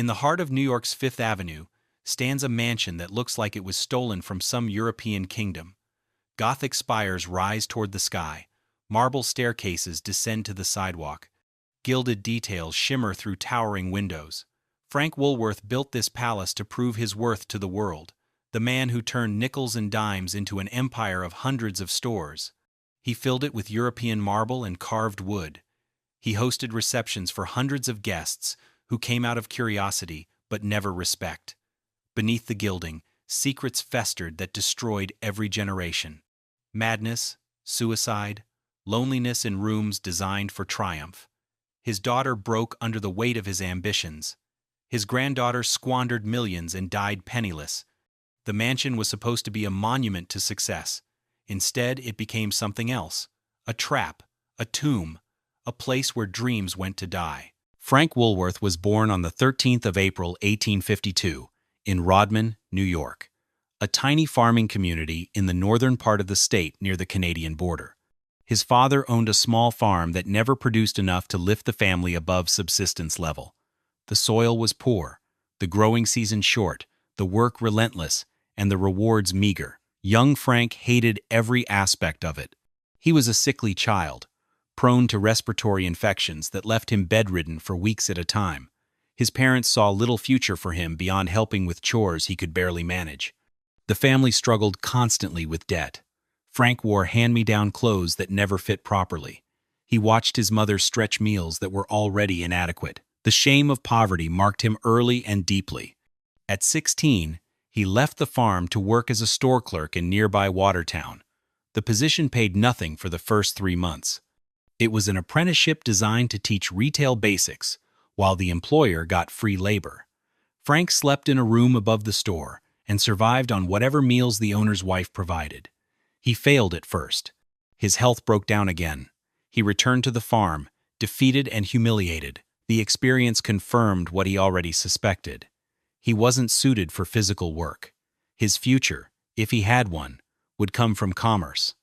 In the heart of New York's Fifth Avenue stands a mansion that looks like it was stolen from some European kingdom. Gothic spires rise toward the sky, marble staircases descend to the sidewalk, gilded details shimmer through towering windows. Frank Woolworth built this palace to prove his worth to the world, the man who turned nickels and dimes into an empire of hundreds of stores. He filled it with European marble and carved wood. He hosted receptions for hundreds of guests who came out of curiosity but never respect. Beneath the gilding, secrets festered that destroyed every generation. Madness, suicide, loneliness in rooms designed for triumph. His daughter broke under the weight of his ambitions. His granddaughter squandered millions and died penniless. The mansion was supposed to be a monument to success. Instead, it became something else. A trap, a tomb, a place where dreams went to die. Frank Woolworth was born on the 13th of April, 1852, in Rodman, New York, a tiny farming community in the northern part of the state near the Canadian border. His father owned a small farm that never produced enough to lift the family above subsistence level. The soil was poor, the growing season short, the work relentless, and the rewards meager. Young Frank hated every aspect of it. He was a sickly child, prone to respiratory infections that left him bedridden for weeks at a time. His parents saw little future for him beyond helping with chores he could barely manage. The family struggled constantly with debt. Frank wore hand-me-down clothes that never fit properly. He watched his mother stretch meals that were already inadequate. The shame of poverty marked him early and deeply. At 16, he left the farm to work as a store clerk in nearby Watertown. The position paid nothing for the first 3 months. It was an apprenticeship designed to teach retail basics, while the employer got free labor. Frank slept in a room above the store and survived on whatever meals the owner's wife provided. He failed at first. His health broke down again. He returned to the farm, defeated and humiliated. The experience confirmed what he already suspected. He wasn't suited for physical work. His future, if he had one, would come from commerce.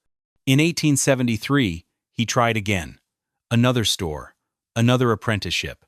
In 1873, he tried again. Another store, another apprenticeship.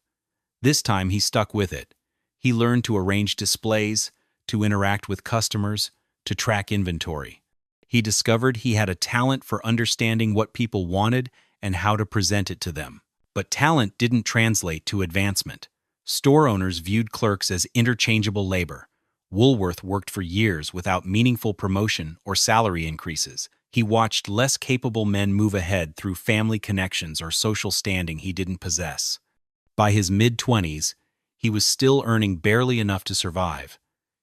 This time he stuck with it. He learned to arrange displays, to interact with customers, to track inventory. He discovered he had a talent for understanding what people wanted and how to present it to them. But talent didn't translate to advancement. Store owners viewed clerks as interchangeable labor. Woolworth worked for years without meaningful promotion or salary increases. He watched less capable men move ahead through family connections or social standing he didn't possess. By his mid-20s, he was still earning barely enough to survive.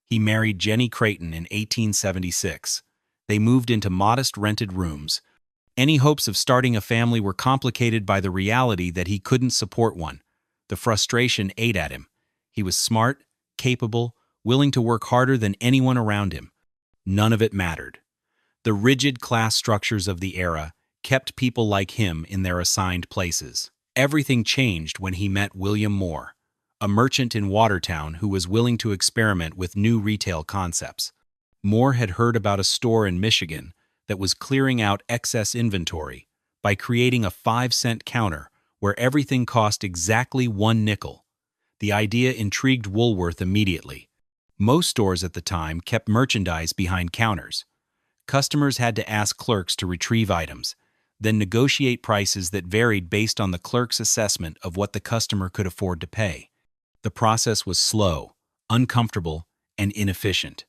He married Jenny Creighton in 1876. They moved into modest rented rooms. Any hopes of starting a family were complicated by the reality that he couldn't support one. The frustration ate at him. He was smart, capable, willing to work harder than anyone around him. None of it mattered. The rigid class structures of the era kept people like him in their assigned places. Everything changed when he met William Moore, a merchant in Watertown who was willing to experiment with new retail concepts. Moore had heard about a store in Michigan that was clearing out excess inventory by creating a 5-cent counter where everything cost exactly 1 nickel. The idea intrigued Woolworth immediately. Most stores at the time kept merchandise behind counters. Customers had to ask clerks to retrieve items, then negotiate prices that varied based on the clerk's assessment of what the customer could afford to pay. The process was slow, uncomfortable, and inefficient.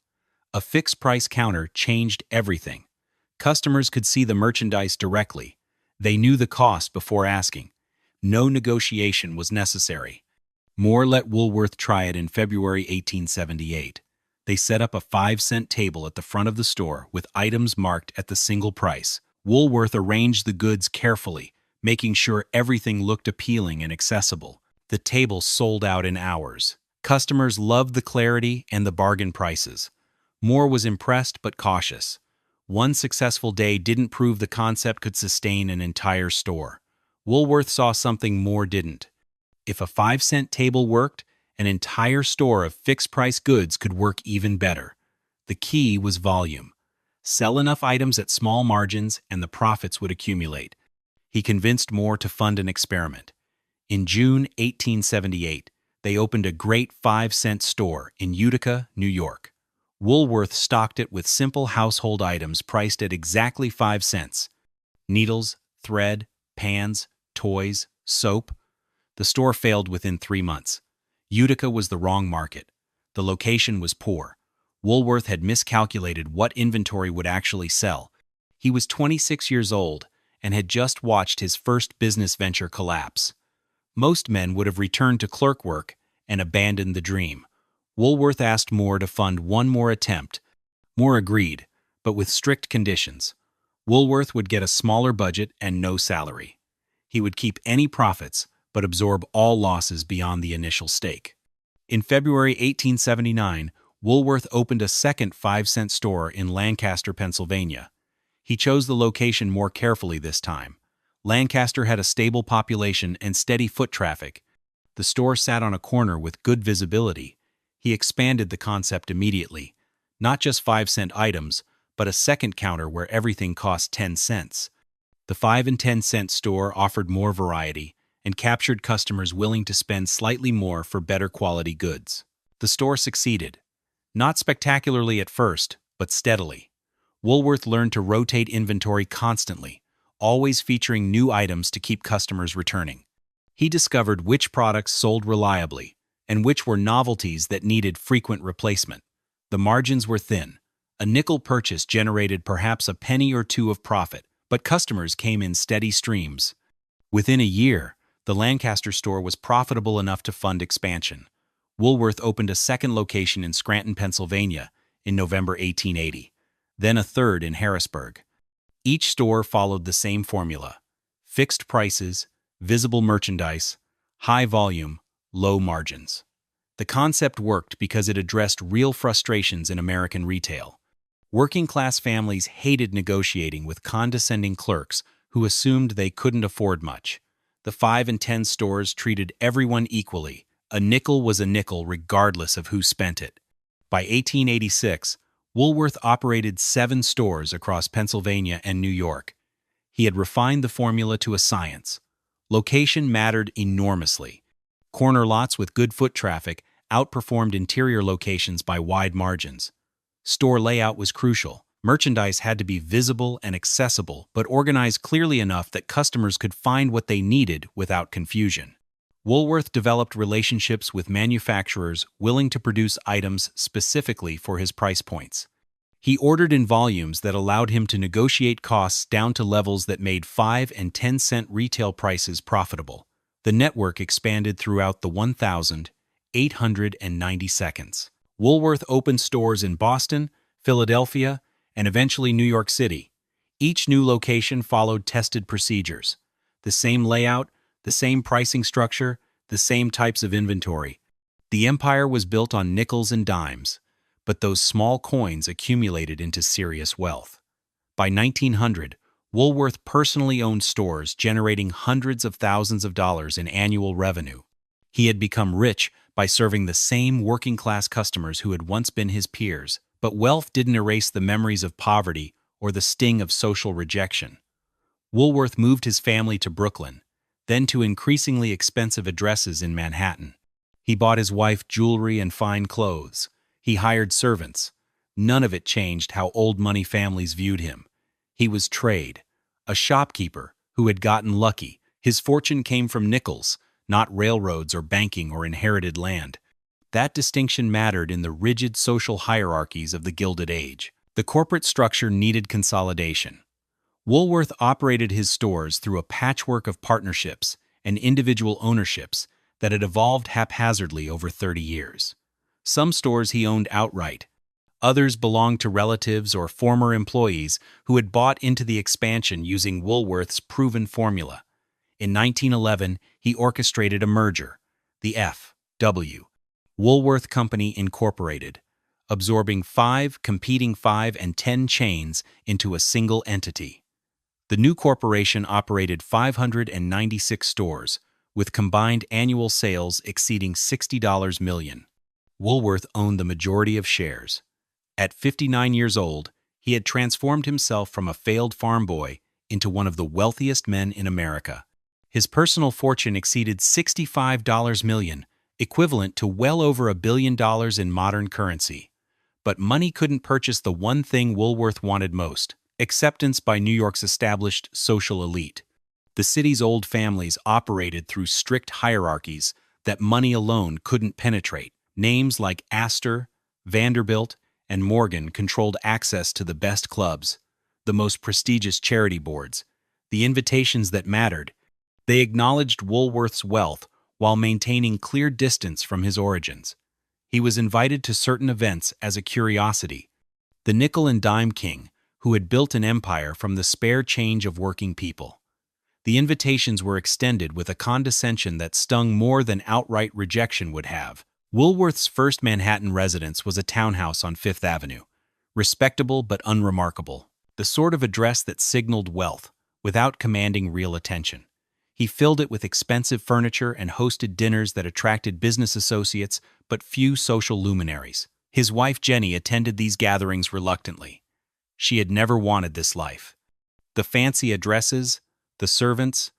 A fixed-price counter changed everything. Customers could see the merchandise directly. They knew the cost before asking. No negotiation was necessary. Moore let Woolworth try it in February 1878. They set up a 5-cent table at the front of the store with items marked at the single price. Woolworth arranged the goods carefully, making sure everything looked appealing and accessible. The table sold out in hours. Customers loved the clarity and the bargain prices. Moore was impressed but cautious. One successful day didn't prove the concept could sustain an entire store. Woolworth saw something Moore didn't. If a 5-cent table worked, an entire store of fixed-price goods could work even better. The key was volume. Sell enough items at small margins and the profits would accumulate. He convinced Moore to fund an experiment. In June 1878, they opened a great 5-cent store in Utica, New York. Woolworth stocked it with simple household items priced at exactly 5 cents. Needles, thread, pans, toys, soap. The store failed within 3 months. Utica was the wrong market. The location was poor. Woolworth had miscalculated what inventory would actually sell. He was 26 years old and had just watched his first business venture collapse. Most men would have returned to clerk work and abandoned the dream. Woolworth asked Moore to fund one more attempt. Moore agreed, but with strict conditions. Woolworth would get a smaller budget and no salary. He would keep any profits, but absorb all losses beyond the initial stake. In February 1879, Woolworth opened a second 5-cent store in Lancaster, Pennsylvania. He chose the location more carefully this time. Lancaster had a stable population and steady foot traffic. The store sat on a corner with good visibility. He expanded the concept immediately. Not just 5-cent items, but a second counter where everything cost 10 cents. The 5 and 10-cent store offered more variety and captured customers willing to spend slightly more for better quality goods. The store succeeded. Not spectacularly at first, but steadily. Woolworth learned to rotate inventory constantly, always featuring new items to keep customers returning. He discovered which products sold reliably and which were novelties that needed frequent replacement. The margins were thin. A nickel purchase generated perhaps a penny or two of profit, but customers came in steady streams. Within a year, the Lancaster store was profitable enough to fund expansion. Woolworth opened a second location in Scranton, Pennsylvania, in November 1880, then a third in Harrisburg. Each store followed the same formula: fixed prices, visible merchandise, high volume, low margins. The concept worked because it addressed real frustrations in American retail. Working-class families hated negotiating with condescending clerks who assumed they couldn't afford much. The 5 and 10 stores treated everyone equally. A nickel was a nickel regardless of who spent it. By 1886, Woolworth operated 7 stores across Pennsylvania and New York. He had refined the formula to a science. Location mattered enormously. Corner lots with good foot traffic outperformed interior locations by wide margins. Store layout was crucial. Merchandise had to be visible and accessible, but organized clearly enough that customers could find what they needed without confusion. Woolworth developed relationships with manufacturers willing to produce items specifically for his price points. He ordered in volumes that allowed him to negotiate costs down to levels that made 5 and 10-cent retail prices profitable. The network expanded throughout the 1,890 seconds. Woolworth opened stores in Boston, Philadelphia, and eventually New York City. Each new location followed tested procedures. The same layout, the same pricing structure, the same types of inventory. The empire was built on nickels and dimes, but those small coins accumulated into serious wealth. By 1900, Woolworth personally owned stores generating hundreds of thousands of dollars in annual revenue. He had become rich by serving the same working-class customers who had once been his peers, but wealth didn't erase the memories of poverty or the sting of social rejection. Woolworth moved his family to Brooklyn, then to increasingly expensive addresses in Manhattan. He bought his wife jewelry and fine clothes. He hired servants. None of it changed how old money families viewed him. He was trade, a shopkeeper who had gotten lucky. His fortune came from nickels, not railroads or banking or inherited land. That distinction mattered in the rigid social hierarchies of the Gilded Age. The corporate structure needed consolidation. Woolworth operated his stores through a patchwork of partnerships and individual ownerships that had evolved haphazardly over 30 years. Some stores he owned outright. Others belonged to relatives or former employees who had bought into the expansion using Woolworth's proven formula. In 1911, he orchestrated a merger, the F.W. Woolworth Company Incorporated, absorbing 5 competing 5 and 10 chains into a single entity. The new corporation operated 596 stores, with combined annual sales exceeding $60 million. Woolworth owned the majority of shares. At 59 years old, he had transformed himself from a failed farm boy into one of the wealthiest men in America. His personal fortune exceeded $65 million, equivalent to well over $1 billion in modern currency. But money couldn't purchase the one thing Woolworth wanted most: acceptance by New York's established social elite. The city's old families operated through strict hierarchies that money alone couldn't penetrate. Names like Astor, Vanderbilt, and Morgan controlled access to the best clubs, the most prestigious charity boards, the invitations that mattered. They acknowledged Woolworth's wealth while maintaining clear distance from his origins. He was invited to certain events as a curiosity. The nickel and dime king, who had built an empire from the spare change of working people. The invitations were extended with a condescension that stung more than outright rejection would have. Woolworth's first Manhattan residence was a townhouse on Fifth Avenue, respectable but unremarkable, the sort of address that signaled wealth without commanding real attention. He filled it with expensive furniture and hosted dinners that attracted business associates but few social luminaries. His wife Jenny attended these gatherings reluctantly. She had never wanted this life. The fancy addresses, the servants,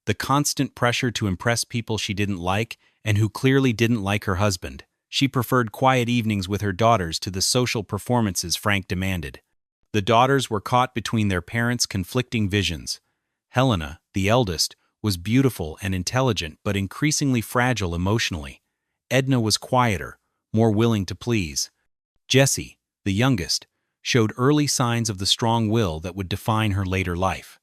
the constant pressure to impress people she didn't like and who clearly didn't like her husband. She preferred quiet evenings with her daughters to the social performances Frank demanded. The daughters were caught between their parents' conflicting visions. Helena, the eldest, was beautiful and intelligent but increasingly fragile emotionally. Edna was quieter, more willing to please. Jessie, the youngest, showed early signs of the strong will that would define her later life.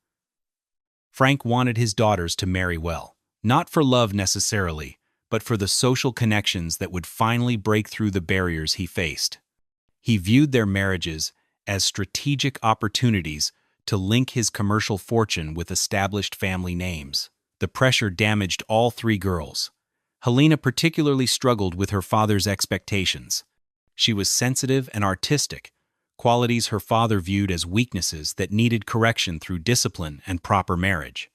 Frank wanted his daughters to marry well, not for love necessarily, but for the social connections that would finally break through the barriers he faced. He viewed their marriages as strategic opportunities to link his commercial fortune with established family names. The pressure damaged all three girls. Helena particularly struggled with her father's expectations. She was sensitive and artistic, qualities her father viewed as weaknesses that needed correction through discipline and proper marriage.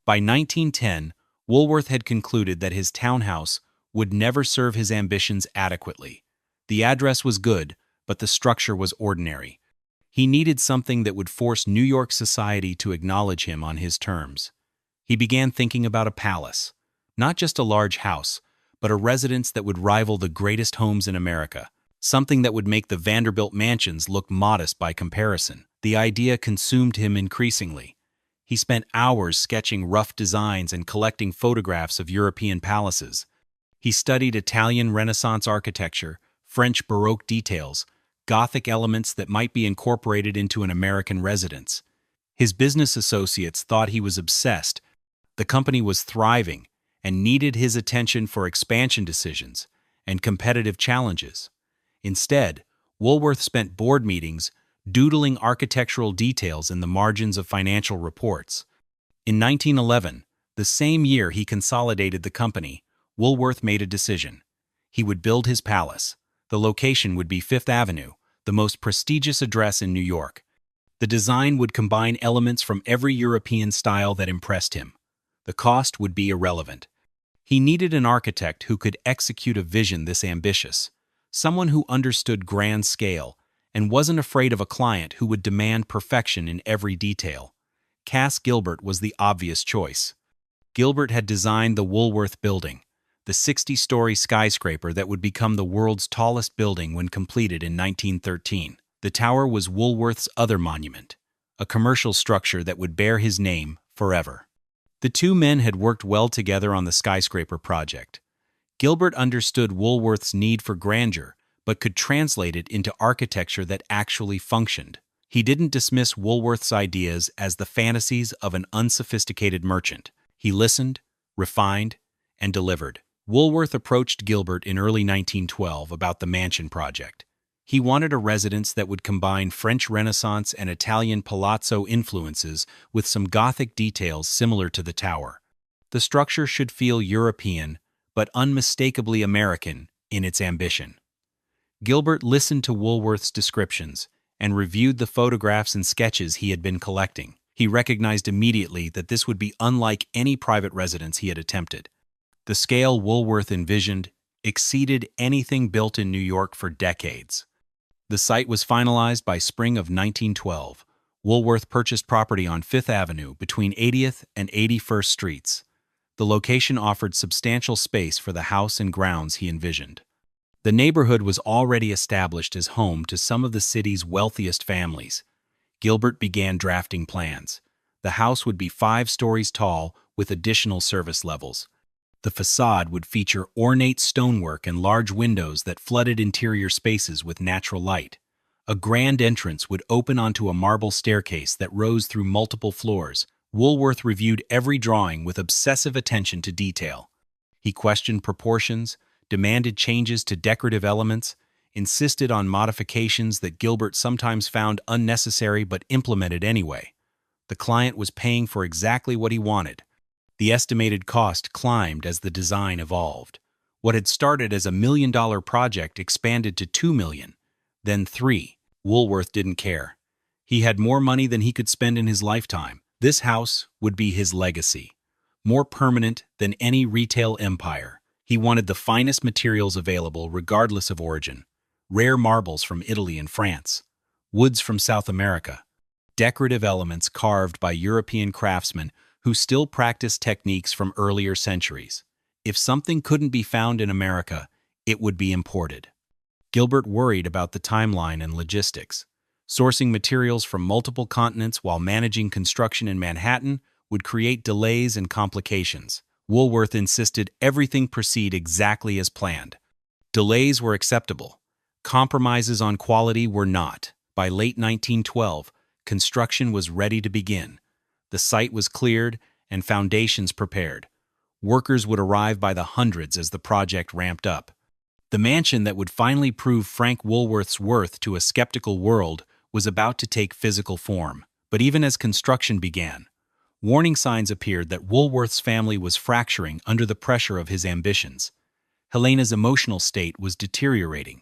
By 1910, Woolworth had concluded that his townhouse would never serve his ambitions adequately. The address was good, but the structure was ordinary. He needed something that would force New York society to acknowledge him on his terms. He began thinking about a palace, not just a large house, but a residence that would rival the greatest homes in America, something that would make the Vanderbilt mansions look modest by comparison. The idea consumed him increasingly. He spent hours sketching rough designs and collecting photographs of European palaces. He studied Italian Renaissance architecture, French Baroque details, Gothic elements that might be incorporated into an American residence. His business associates thought he was obsessed. The company was thriving and needed his attention for expansion decisions and competitive challenges. Instead, Woolworth spent board meetings doodling architectural details in the margins of financial reports. In 1911, the same year he consolidated the company, Woolworth made a decision. He would build his palace. The location would be Fifth Avenue, the most prestigious address in New York. The design would combine elements from every European style that impressed him. The cost would be irrelevant. He needed an architect who could execute a vision this ambitious, someone who understood grand scale and wasn't afraid of a client who would demand perfection in every detail. Cass Gilbert was the obvious choice. Gilbert had designed the Woolworth Building, the 60-story skyscraper that would become the world's tallest building when completed in 1913. The tower was Woolworth's other monument, a commercial structure that would bear his name forever. The two men had worked well together on the skyscraper project. Gilbert understood Woolworth's need for grandeur, but could translate it into architecture that actually functioned. He didn't dismiss Woolworth's ideas as the fantasies of an unsophisticated merchant. He listened, refined, and delivered. Woolworth approached Gilbert in early 1912 about the mansion project. He wanted a residence that would combine French Renaissance and Italian palazzo influences with some Gothic details similar to the tower. The structure should feel European, but unmistakably American in its ambition. Gilbert listened to Woolworth's descriptions and reviewed the photographs and sketches he had been collecting. He recognized immediately that this would be unlike any private residence he had attempted. The scale Woolworth envisioned exceeded anything built in New York for decades. The site was finalized by spring of 1912. Woolworth purchased property on Fifth Avenue between 80th and 81st Streets. The location offered substantial space for the house and grounds he envisioned. The neighborhood was already established as home to some of the city's wealthiest families. Gilbert began drafting plans. The house would be 5 stories tall with additional service levels. The facade would feature ornate stonework and large windows that flooded interior spaces with natural light. A grand entrance would open onto a marble staircase that rose through multiple floors. Woolworth reviewed every drawing with obsessive attention to detail. He questioned proportions, demanded changes to decorative elements, insisted on modifications that Gilbert sometimes found unnecessary but implemented anyway. The client was paying for exactly what he wanted. The estimated cost climbed as the design evolved. What had started as a $1 million project expanded to $2 million, then $3 million. Woolworth didn't care. He had more money than he could spend in his lifetime. This house would be his legacy, more permanent than any retail empire. He wanted the finest materials available regardless of origin. Rare marbles from Italy and France, woods from South America, decorative elements carved by European craftsmen who still practiced techniques from earlier centuries. If something couldn't be found in America, it would be imported. Gilbert worried about the timeline and logistics. Sourcing materials from multiple continents while managing construction in Manhattan would create delays and complications. Woolworth insisted everything proceed exactly as planned. Delays were acceptable. Compromises on quality were not. By late 1912, construction was ready to begin. The site was cleared and foundations prepared. Workers would arrive by the hundreds as the project ramped up. The mansion that would finally prove Frank Woolworth's worth to a skeptical world was about to take physical form. But even as construction began, warning signs appeared that Woolworth's family was fracturing under the pressure of his ambitions. Helena's emotional state was deteriorating.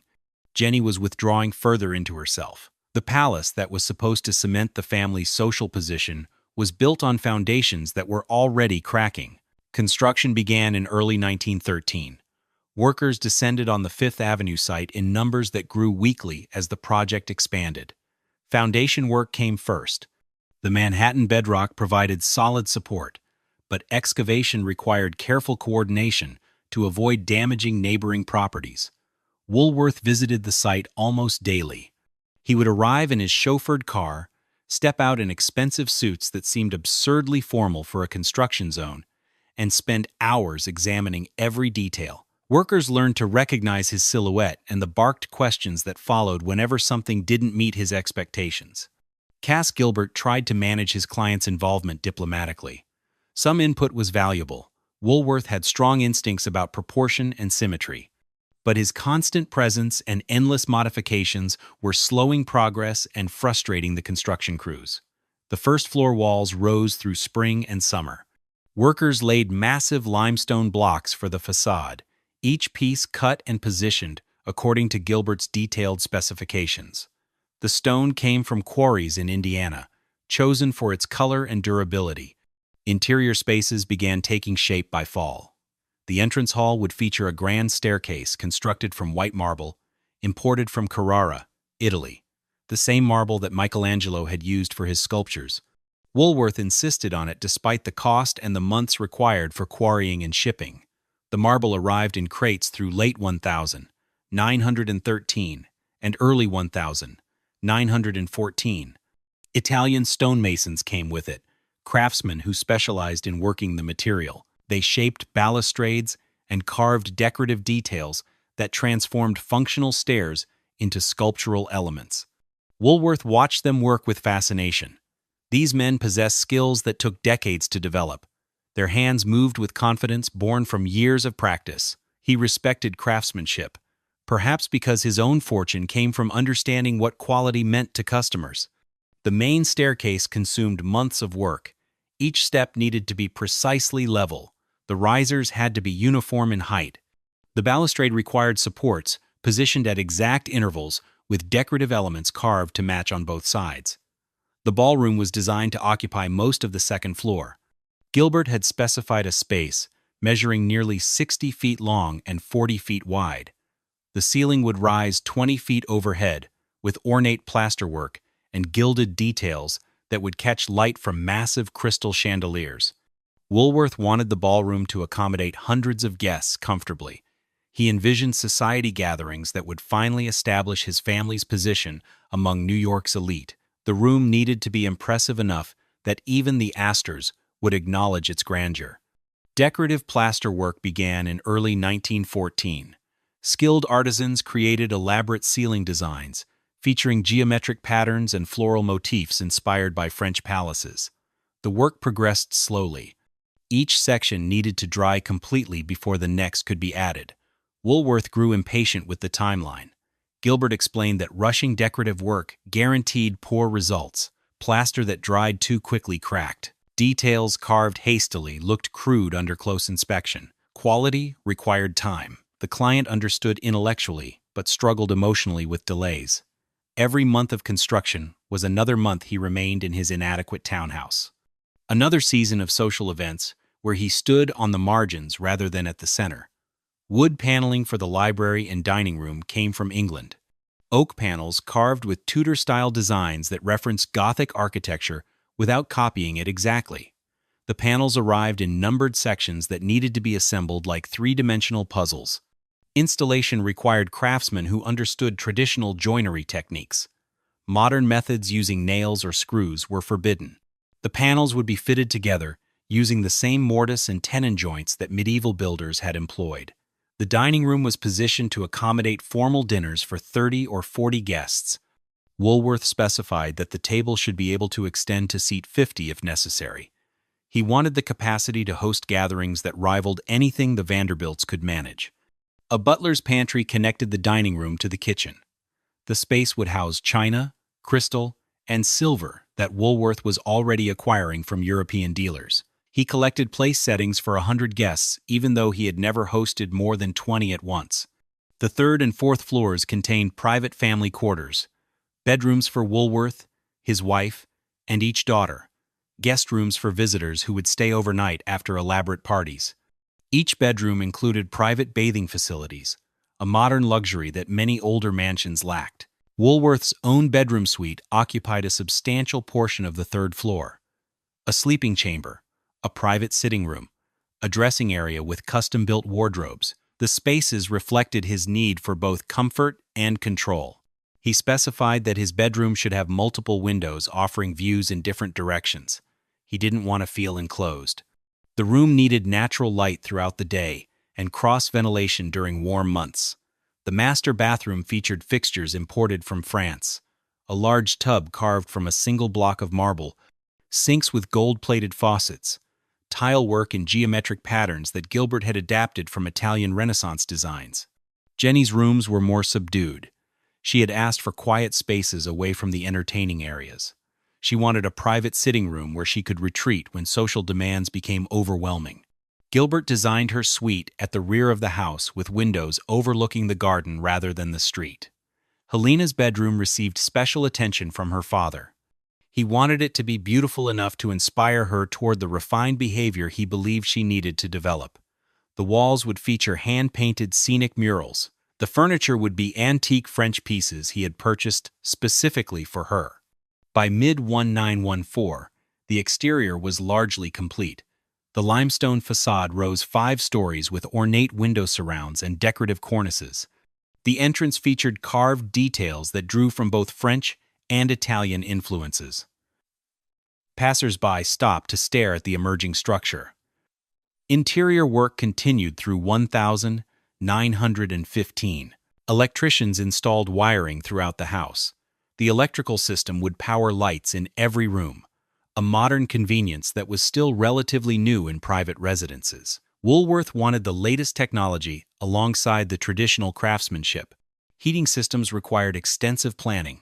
Jenny was withdrawing further into herself. The palace that was supposed to cement the family's social position was built on foundations that were already cracking. Construction began in early 1913. Workers descended on the Fifth Avenue site in numbers that grew weekly as the project expanded. Foundation work came first. The Manhattan bedrock provided solid support, but excavation required careful coordination to avoid damaging neighboring properties. Woolworth visited the site almost daily. He would arrive in his chauffeured car, step out in expensive suits that seemed absurdly formal for a construction zone, and spend hours examining every detail. Workers learned to recognize his silhouette and the barked questions that followed whenever something didn't meet his expectations. Cass Gilbert tried to manage his client's involvement diplomatically. Some input was valuable. Woolworth had strong instincts about proportion and symmetry. But his constant presence and endless modifications were slowing progress and frustrating the construction crews. The first-floor walls rose through spring and summer. Workers laid massive limestone blocks for the facade, each piece cut and positioned according to Gilbert's detailed specifications. The stone came from quarries in Indiana, chosen for its color and durability. Interior spaces began taking shape by fall. The entrance hall would feature a grand staircase constructed from white marble, imported from Carrara, Italy, the same marble that Michelangelo had used for his sculptures. Woolworth insisted on it despite the cost and the months required for quarrying and shipping. The marble arrived in crates through late 1913, and early 1914. Italian stonemasons came with it, craftsmen who specialized in working the material. They shaped balustrades and carved decorative details that transformed functional stairs into sculptural elements. Woolworth watched them work with fascination. These men possessed skills that took decades to develop. Their hands moved with confidence born from years of practice. He respected craftsmanship, perhaps because his own fortune came from understanding what quality meant to customers. The main staircase consumed months of work. Each step needed to be precisely level. The risers had to be uniform in height. The balustrade required supports, positioned at exact intervals, with decorative elements carved to match on both sides. The ballroom was designed to occupy most of the second floor. Gilbert had specified a space measuring nearly 60 feet long and 40 feet wide. The ceiling would rise 20 feet overhead, with ornate plasterwork and gilded details that would catch light from massive crystal chandeliers. Woolworth wanted the ballroom to accommodate hundreds of guests comfortably. He envisioned society gatherings that would finally establish his family's position among New York's elite. The room needed to be impressive enough that even the Astors would acknowledge its grandeur. Decorative plaster work began in early 1914. Skilled artisans created elaborate ceiling designs, featuring geometric patterns and floral motifs inspired by French palaces. The work progressed slowly. Each section needed to dry completely before the next could be added. Woolworth grew impatient with the timeline. Gilbert explained that rushing decorative work guaranteed poor results. Plaster that dried too quickly cracked. Details carved hastily looked crude under close inspection. Quality required time. The client understood intellectually, but struggled emotionally with delays. Every month of construction was another month he remained in his inadequate townhouse. Another season of social events where he stood on the margins rather than at the center. Wood paneling for the library and dining room came from England. Oak panels carved with Tudor-style designs that referenced Gothic architecture without copying it exactly. The panels arrived in numbered sections that needed to be assembled like three-dimensional puzzles. Installation required craftsmen who understood traditional joinery techniques. Modern methods using nails or screws were forbidden. The panels would be fitted together using the same mortise and tenon joints that medieval builders had employed. The dining room was positioned to accommodate formal dinners for 30 or 40 guests. Woolworth specified that the table should be able to extend to seat 50 if necessary. He wanted the capacity to host gatherings that rivaled anything the Vanderbilts could manage. A butler's pantry connected the dining room to the kitchen. The space would house china, crystal, and silver that Woolworth was already acquiring from European dealers. He collected place settings for 100 guests, even though he had never hosted more than 20 at once. The third and fourth floors contained private family quarters, bedrooms for Woolworth, his wife, and each daughter, guest rooms for visitors who would stay overnight after elaborate parties. Each bedroom included private bathing facilities, a modern luxury that many older mansions lacked. Woolworth's own bedroom suite occupied a substantial portion of the third floor. A sleeping chamber, a private sitting room, a dressing area with custom-built wardrobes. The spaces reflected his need for both comfort and control. He specified that his bedroom should have multiple windows offering views in different directions. He didn't want to feel enclosed. The room needed natural light throughout the day and cross-ventilation during warm months. The master bathroom featured fixtures imported from France, a large tub carved from a single block of marble, sinks with gold-plated faucets, tile work in geometric patterns that Gilbert had adapted from Italian Renaissance designs. Jenny's rooms were more subdued. She had asked for quiet spaces away from the entertaining areas. She wanted a private sitting room where she could retreat when social demands became overwhelming. Gilbert designed her suite at the rear of the house with windows overlooking the garden rather than the street. Helena's bedroom received special attention from her father. He wanted it to be beautiful enough to inspire her toward the refined behavior he believed she needed to develop. The walls would feature hand-painted scenic murals. The furniture would be antique French pieces he had purchased specifically for her. By mid-1914, the exterior was largely complete. The limestone facade rose 5 stories with ornate window surrounds and decorative cornices. The entrance featured carved details that drew from both French and Italian influences. Passers-by stopped to stare at the emerging structure. Interior work continued through 1915. Electricians installed wiring throughout the house. The electrical system would power lights in every room, a modern convenience that was still relatively new in private residences. Woolworth wanted the latest technology alongside the traditional craftsmanship. Heating systems required extensive planning.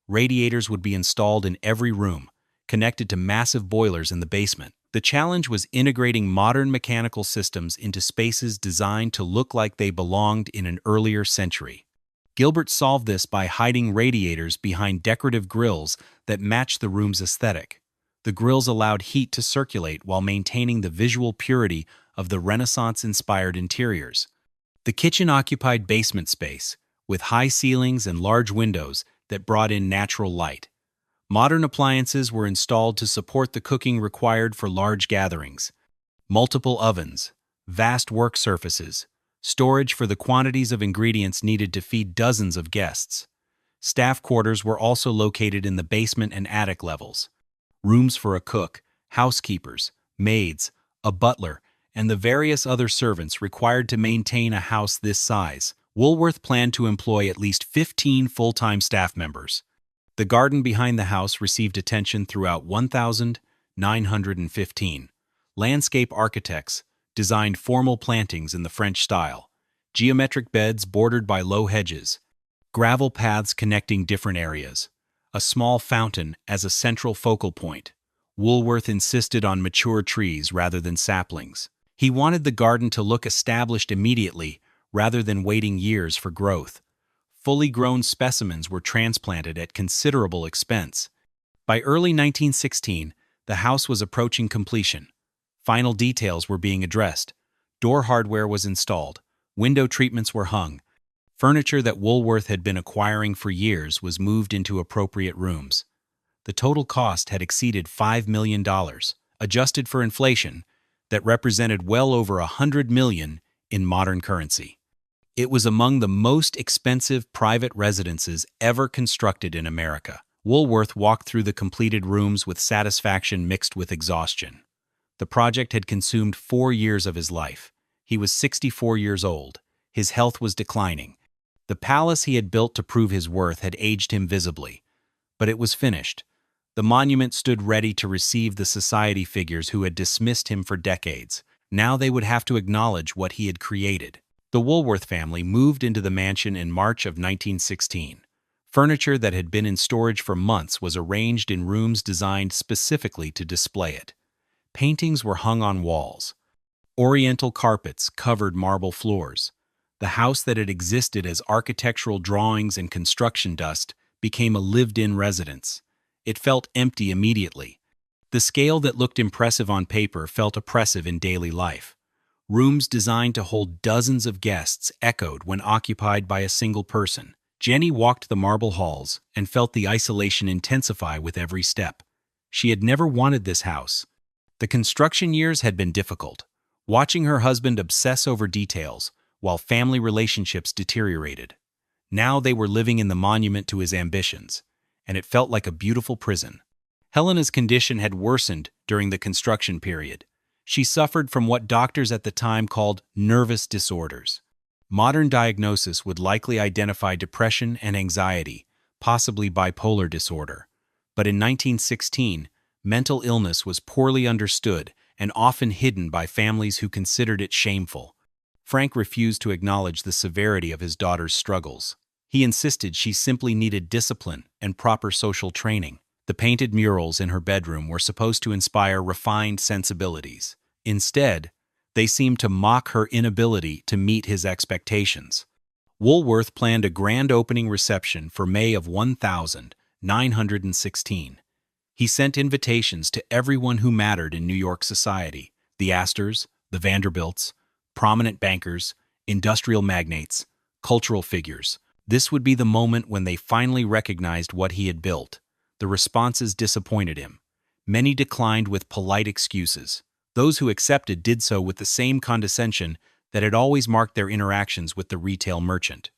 Radiators would be installed in every room, connected to massive boilers in the basement. The challenge was integrating modern mechanical systems into spaces designed to look like they belonged in an earlier century. Gilbert solved this by hiding radiators behind decorative grills that matched the room's aesthetic. The grills allowed heat to circulate while maintaining the visual purity of the Renaissance-inspired interiors. The kitchen occupied basement space, with high ceilings and large windows that brought in natural light. Modern appliances were installed to support the cooking required for large gatherings. multiple ovens, vast work surfaces, storage for the quantities of ingredients needed to feed dozens of guests. Staff quarters were also located in the basement and attic levels. Rooms for a cook, housekeepers, maids, a butler, and the various other servants required to maintain a house this size. Woolworth planned to employ at least 15 full-time staff members. The garden behind the house received attention throughout 1915. Landscape architects designed formal plantings in the French style, geometric beds bordered by low hedges, gravel paths connecting different areas, a small fountain as a central focal point. Woolworth insisted on mature trees rather than saplings. He wanted the garden to look established immediately rather than waiting years for growth. Fully grown specimens were transplanted at considerable expense. By early 1916, the house was approaching completion. Final details were being addressed. Door hardware was installed. Window treatments were hung. Furniture that Woolworth had been acquiring for years was moved into appropriate rooms. The total cost had exceeded $5 million, adjusted for inflation, that represented well over $100 million in modern currency. It was among the most expensive private residences ever constructed in America. Woolworth walked through the completed rooms with satisfaction mixed with exhaustion. The project had consumed 4 years of his life. He was 64 years old. His health was declining. The palace he had built to prove his worth had aged him visibly. But it was finished. The monument stood ready to receive the society figures who had dismissed him for decades. Now they would have to acknowledge what he had created. The Woolworth family moved into the mansion in March of 1916. Furniture that had been in storage for months was arranged in rooms designed specifically to display it. Paintings were hung on walls. Oriental carpets covered marble floors. The house that had existed as architectural drawings and construction dust became a lived-in residence. It felt empty immediately. The scale that looked impressive on paper felt oppressive in daily life. Rooms designed to hold dozens of guests echoed when occupied by a single person. Jenny walked the marble halls and felt the isolation intensify with every step. She had never wanted this house. The construction years had been difficult. Watching her husband obsess over details, while family relationships deteriorated. Now they were living in the monument to his ambitions, and it felt like a beautiful prison. Helena's condition had worsened during the construction period. She suffered from what doctors at the time called nervous disorders. Modern diagnosis would likely identify depression and anxiety, possibly bipolar disorder. But in 1916, mental illness was poorly understood and often hidden by families who considered it shameful. Frank refused to acknowledge the severity of his daughter's struggles. He insisted she simply needed discipline and proper social training. The painted murals in her bedroom were supposed to inspire refined sensibilities. Instead, they seemed to mock her inability to meet his expectations. Woolworth planned a grand opening reception for May of 1916. He sent invitations to everyone who mattered in New York society: the Astors, the Vanderbilts, prominent bankers, industrial magnates, cultural figures. This would be the moment when they finally recognized what he had built. The responses disappointed him. Many declined with polite excuses. Those who accepted did so with the same condescension that had always marked their interactions with the retail merchant.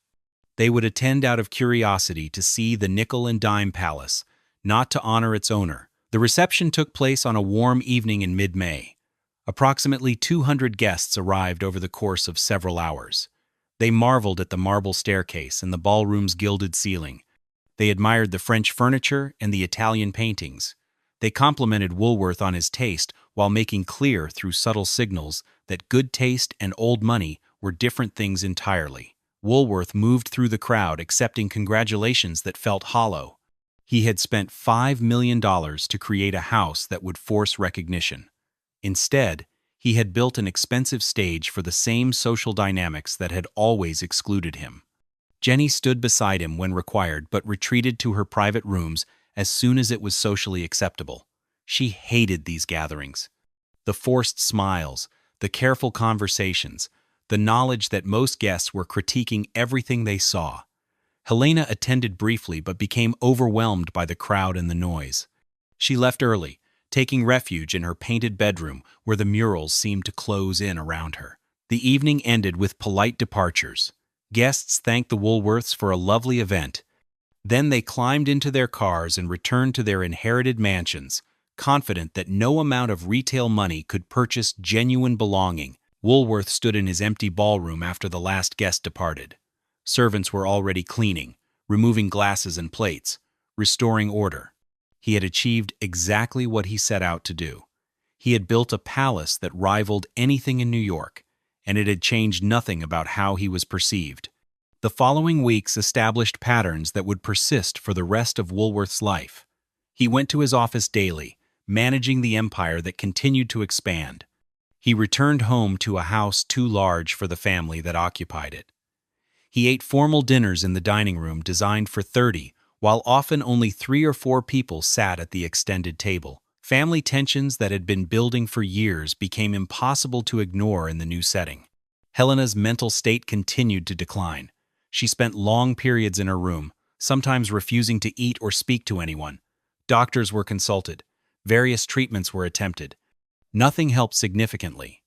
They would attend out of curiosity to see the nickel and dime palace, not to honor its owner. The reception took place on a warm evening in mid-May. Approximately 200 guests arrived over the course of several hours. They marveled at the marble staircase and the ballroom's gilded ceiling. They admired the French furniture and the Italian paintings. They complimented Woolworth on his taste while making clear through subtle signals that good taste and old money were different things entirely. Woolworth moved through the crowd accepting congratulations that felt hollow. He had spent $5 million to create a house that would force recognition. Instead, he had built an expensive stage for the same social dynamics that had always excluded him. Jenny stood beside him when required but retreated to her private rooms as soon as it was socially acceptable. She hated these gatherings. The forced smiles, the careful conversations, the knowledge that most guests were critiquing everything they saw. Helena attended briefly but became overwhelmed by the crowd and the noise. She left early, taking refuge in her painted bedroom where the murals seemed to close in around her. The evening ended with polite departures. Guests thanked the Woolworths for a lovely event. Then they climbed into their cars and returned to their inherited mansions, confident that no amount of retail money could purchase genuine belonging. Woolworth stood in his empty ballroom after the last guest departed. Servants were already cleaning, removing glasses and plates, restoring order. He had achieved exactly what he set out to do. He had built a palace that rivaled anything in New York, and it had changed nothing about how he was perceived. The following weeks established patterns that would persist for the rest of Woolworth's life. He went to his office daily, managing the empire that continued to expand. He returned home to a house too large for the family that occupied it. He ate formal dinners in the dining room designed for 30, while often only 3 or 4 people sat at the extended table. Family tensions that had been building for years became impossible to ignore in the new setting. Helena's mental state continued to decline. She spent long periods in her room, sometimes refusing to eat or speak to anyone. Doctors were consulted. Various treatments were attempted. Nothing helped significantly.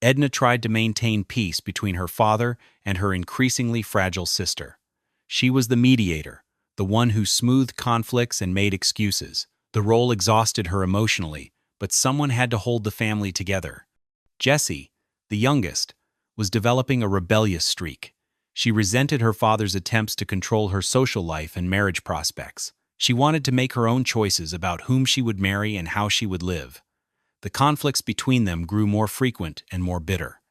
Edna tried to maintain peace between her father and her increasingly fragile sister. She was the mediator, the one who smoothed conflicts and made excuses. The role exhausted her emotionally, but someone had to hold the family together. Jessie, the youngest, was developing a rebellious streak. She resented her father's attempts to control her social life and marriage prospects. She wanted to make her own choices about whom she would marry and how she would live. The conflicts between them grew more frequent and more bitter.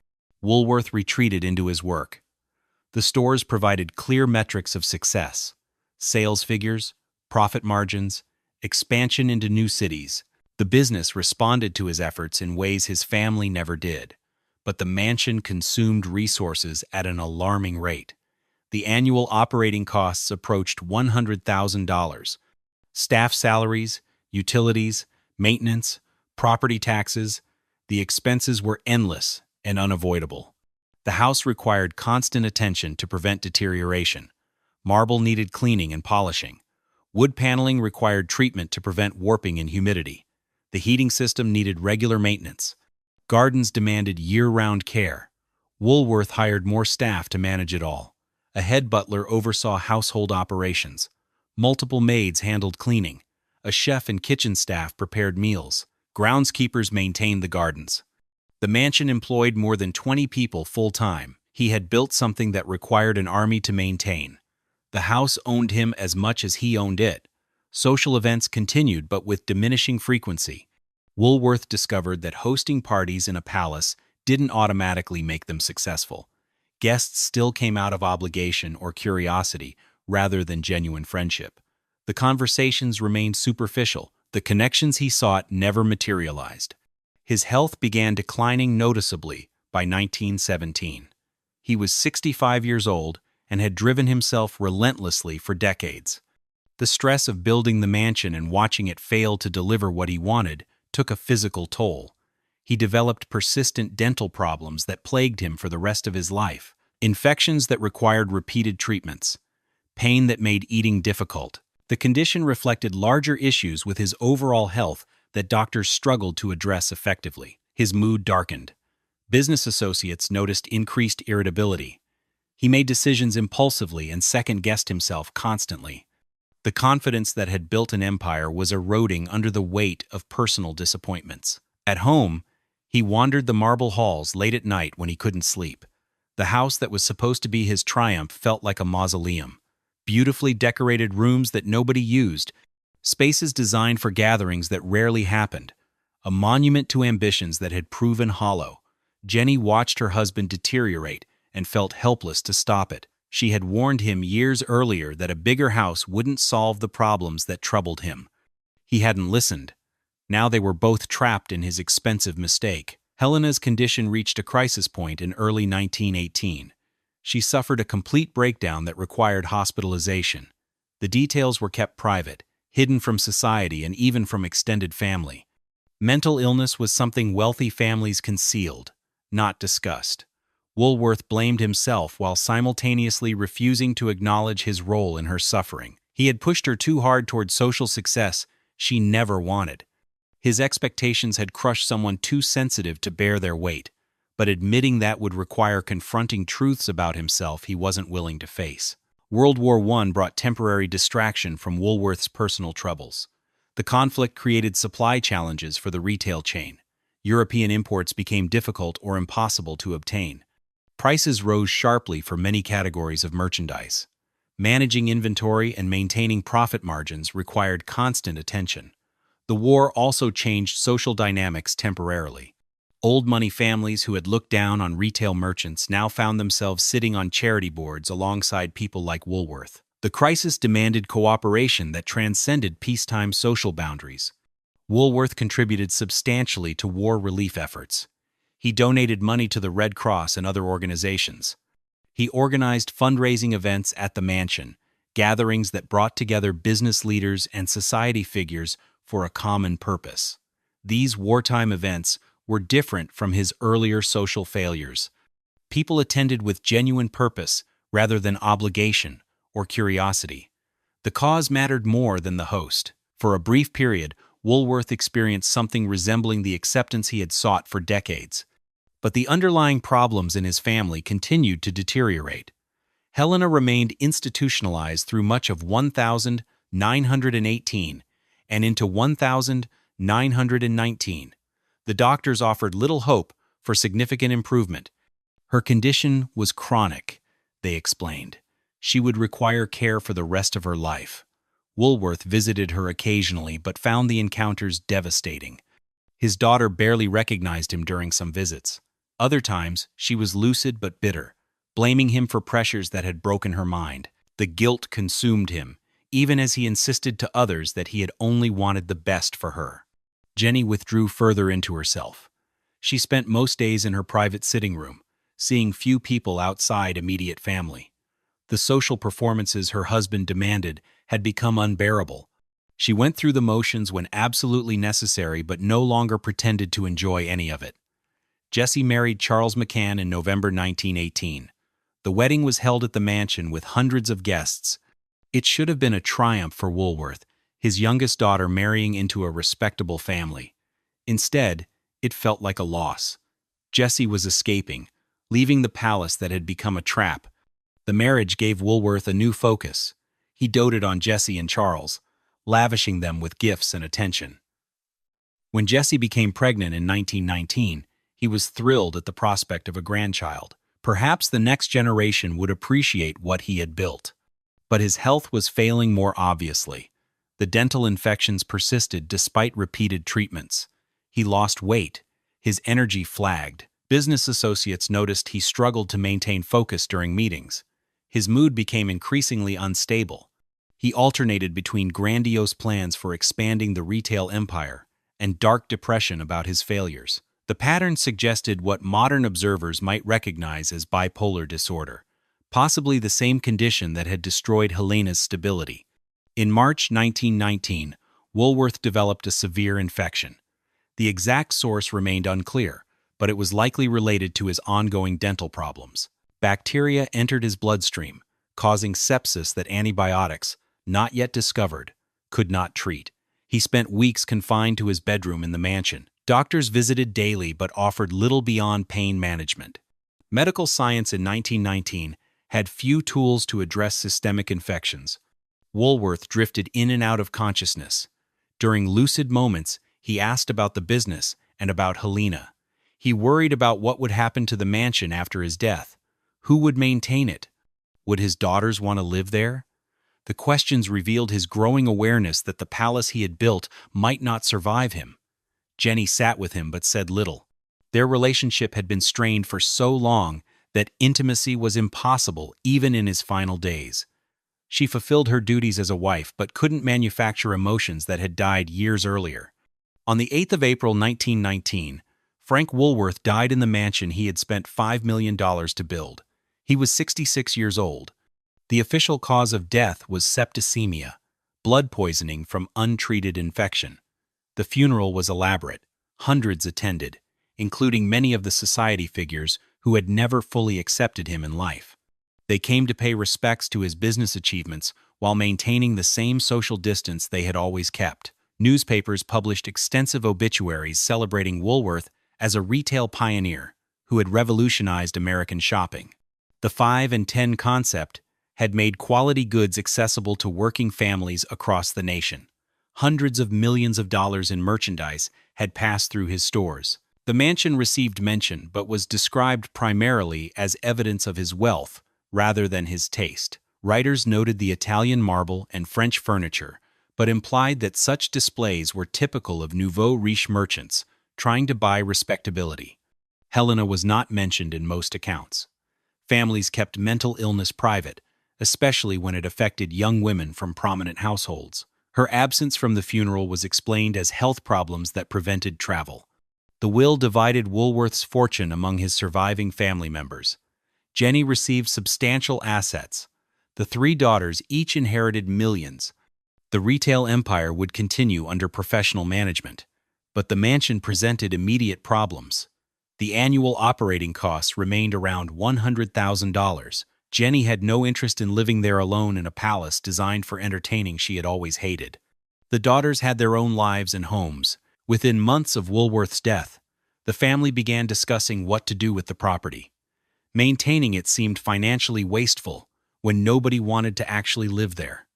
Woolworth retreated into his work. The stores provided clear metrics of success: sales figures, profit margins, expansion into new cities. The business responded to his efforts in ways his family never did. But the mansion consumed resources at an alarming rate. The annual operating costs approached $100,000. Staff salaries, utilities, maintenance, property taxes, the expenses were endless and unavoidable. The house required constant attention to prevent deterioration. Marble needed cleaning and polishing. Wood paneling required treatment to prevent warping and humidity. The heating system needed regular maintenance. Gardens demanded year-round care. Woolworth hired more staff to manage it all. A head butler oversaw household operations. Multiple maids handled cleaning. A chef and kitchen staff prepared meals. Groundskeepers maintained the gardens. The mansion employed more than 20 people full-time. He had built something that required an army to maintain. The house owned him as much as he owned it. Social events continued, but with diminishing frequency. Woolworth discovered that hosting parties in a palace didn't automatically make them successful. Guests still came out of obligation or curiosity rather than genuine friendship. The conversations remained superficial. The connections he sought never materialized. His health began declining noticeably by 1917. He was 65 years old and had driven himself relentlessly for decades. The stress of building the mansion and watching it fail to deliver what he wanted took a physical toll. He developed persistent dental problems that plagued him for the rest of his life, infections that required repeated treatments, pain that made eating difficult. The condition reflected larger issues with his overall health that doctors struggled to address effectively. His mood darkened. Business associates noticed increased irritability. He made decisions impulsively and second-guessed himself constantly. The confidence that had built an empire was eroding under the weight of personal disappointments. At home, he wandered the marble halls late at night when he couldn't sleep. The house that was supposed to be his triumph felt like a mausoleum. Beautifully decorated rooms that nobody used, spaces designed for gatherings that rarely happened, a monument to ambitions that had proven hollow. Jenny watched her husband deteriorate and felt helpless to stop it. She had warned him years earlier that a bigger house wouldn't solve the problems that troubled him. He hadn't listened. Now they were both trapped in his expensive mistake. Helena's condition reached a crisis point in early 1918. She suffered a complete breakdown that required hospitalization. The details were kept private, hidden from society and even from extended family. Mental illness was something wealthy families concealed, not discussed. Woolworth blamed himself while simultaneously refusing to acknowledge his role in her suffering. He had pushed her too hard toward social success she never wanted. His expectations had crushed someone too sensitive to bear their weight, but admitting that would require confronting truths about himself he wasn't willing to face. World War I brought temporary distraction from Woolworth's personal troubles. The conflict created supply challenges for the retail chain. European imports became difficult or impossible to obtain. Prices rose sharply for many categories of merchandise. Managing inventory and maintaining profit margins required constant attention. The war also changed social dynamics temporarily. Old money families who had looked down on retail merchants now found themselves sitting on charity boards alongside people like Woolworth. The crisis demanded cooperation that transcended peacetime social boundaries. Woolworth contributed substantially to war relief efforts. He donated money to the Red Cross and other organizations. He organized fundraising events at the mansion, gatherings that brought together business leaders and society figures for a common purpose. These wartime events were different from his earlier social failures. People attended with genuine purpose rather than obligation or curiosity. The cause mattered more than the host. For a brief period, Woolworth experienced something resembling the acceptance he had sought for decades. But the underlying problems in his family continued to deteriorate. Helena remained institutionalized through much of 1918 and into 1919. The doctors offered little hope for significant improvement. Her condition was chronic, they explained. She would require care for the rest of her life. Woolworth visited her occasionally but found the encounters devastating. His daughter barely recognized him during some visits. Other times, she was lucid but bitter, blaming him for pressures that had broken her mind. The guilt consumed him, even as he insisted to others that he had only wanted the best for her. Jenny withdrew further into herself. She spent most days in her private sitting room, seeing few people outside immediate family. The social performances her husband demanded had become unbearable. She went through the motions when absolutely necessary but no longer pretended to enjoy any of it. Jessie married Charles McCann in November 1918. The wedding was held at the mansion with hundreds of guests. It should have been a triumph for Woolworth, his youngest daughter marrying into a respectable family. Instead, it felt like a loss. Jessie was escaping, leaving the palace that had become a trap. The marriage gave Woolworth a new focus. He doted on Jessie and Charles, lavishing them with gifts and attention. When Jessie became pregnant in 1919, he was thrilled at the prospect of a grandchild. Perhaps the next generation would appreciate what he had built. But his health was failing more obviously. The dental infections persisted despite repeated treatments. He lost weight. His energy flagged. Business associates noticed he struggled to maintain focus during meetings. His mood became increasingly unstable. He alternated between grandiose plans for expanding the retail empire and dark depression about his failures. The pattern suggested what modern observers might recognize as bipolar disorder, possibly the same condition that had destroyed Helena's stability. In March 1919, Woolworth developed a severe infection. The exact source remained unclear, but it was likely related to his ongoing dental problems. Bacteria entered his bloodstream, causing sepsis that antibiotics, not yet discovered, could not treat. He spent weeks confined to his bedroom in the mansion. Doctors visited daily but offered little beyond pain management. Medical science in 1919 had few tools to address systemic infections. Woolworth drifted in and out of consciousness. During lucid moments, he asked about the business and about Helena. He worried about what would happen to the mansion after his death. Who would maintain it? Would his daughters want to live there? The questions revealed his growing awareness that the palace he had built might not survive him. Jenny sat with him but said little. Their relationship had been strained for so long that intimacy was impossible even in his final days. She fulfilled her duties as a wife but couldn't manufacture emotions that had died years earlier. On the 8th of April 1919, Frank Woolworth died in the mansion he had spent $5 million to build. He was 66 years old. The official cause of death was septicemia, blood poisoning from untreated infection. The funeral was elaborate. Hundreds attended, including many of the society figures who had never fully accepted him in life. They came to pay respects to his business achievements while maintaining the same social distance they had always kept. Newspapers published extensive obituaries celebrating Woolworth as a retail pioneer who had revolutionized American shopping. The 5 and 10 concept had made quality goods accessible to working families across the nation. Hundreds of millions of dollars in merchandise had passed through his stores. The mansion received mention but was described primarily as evidence of his wealth rather than his taste. Writers noted the Italian marble and French furniture, but implied that such displays were typical of nouveau riche merchants trying to buy respectability. Helena was not mentioned in most accounts. Families kept mental illness private, especially when it affected young women from prominent households. Her absence from the funeral was explained as health problems that prevented travel. The will divided Woolworth's fortune among his surviving family members. Jenny received substantial assets. The 3 daughters each inherited millions. The retail empire would continue under professional management, but the mansion presented immediate problems. The annual operating costs remained around $100,000. Jenny had no interest in living there alone in a palace designed for entertaining she had always hated. The daughters had their own lives and homes. Within months of Woolworth's death, the family began discussing what to do with the property. Maintaining it seemed financially wasteful when nobody wanted to actually live there.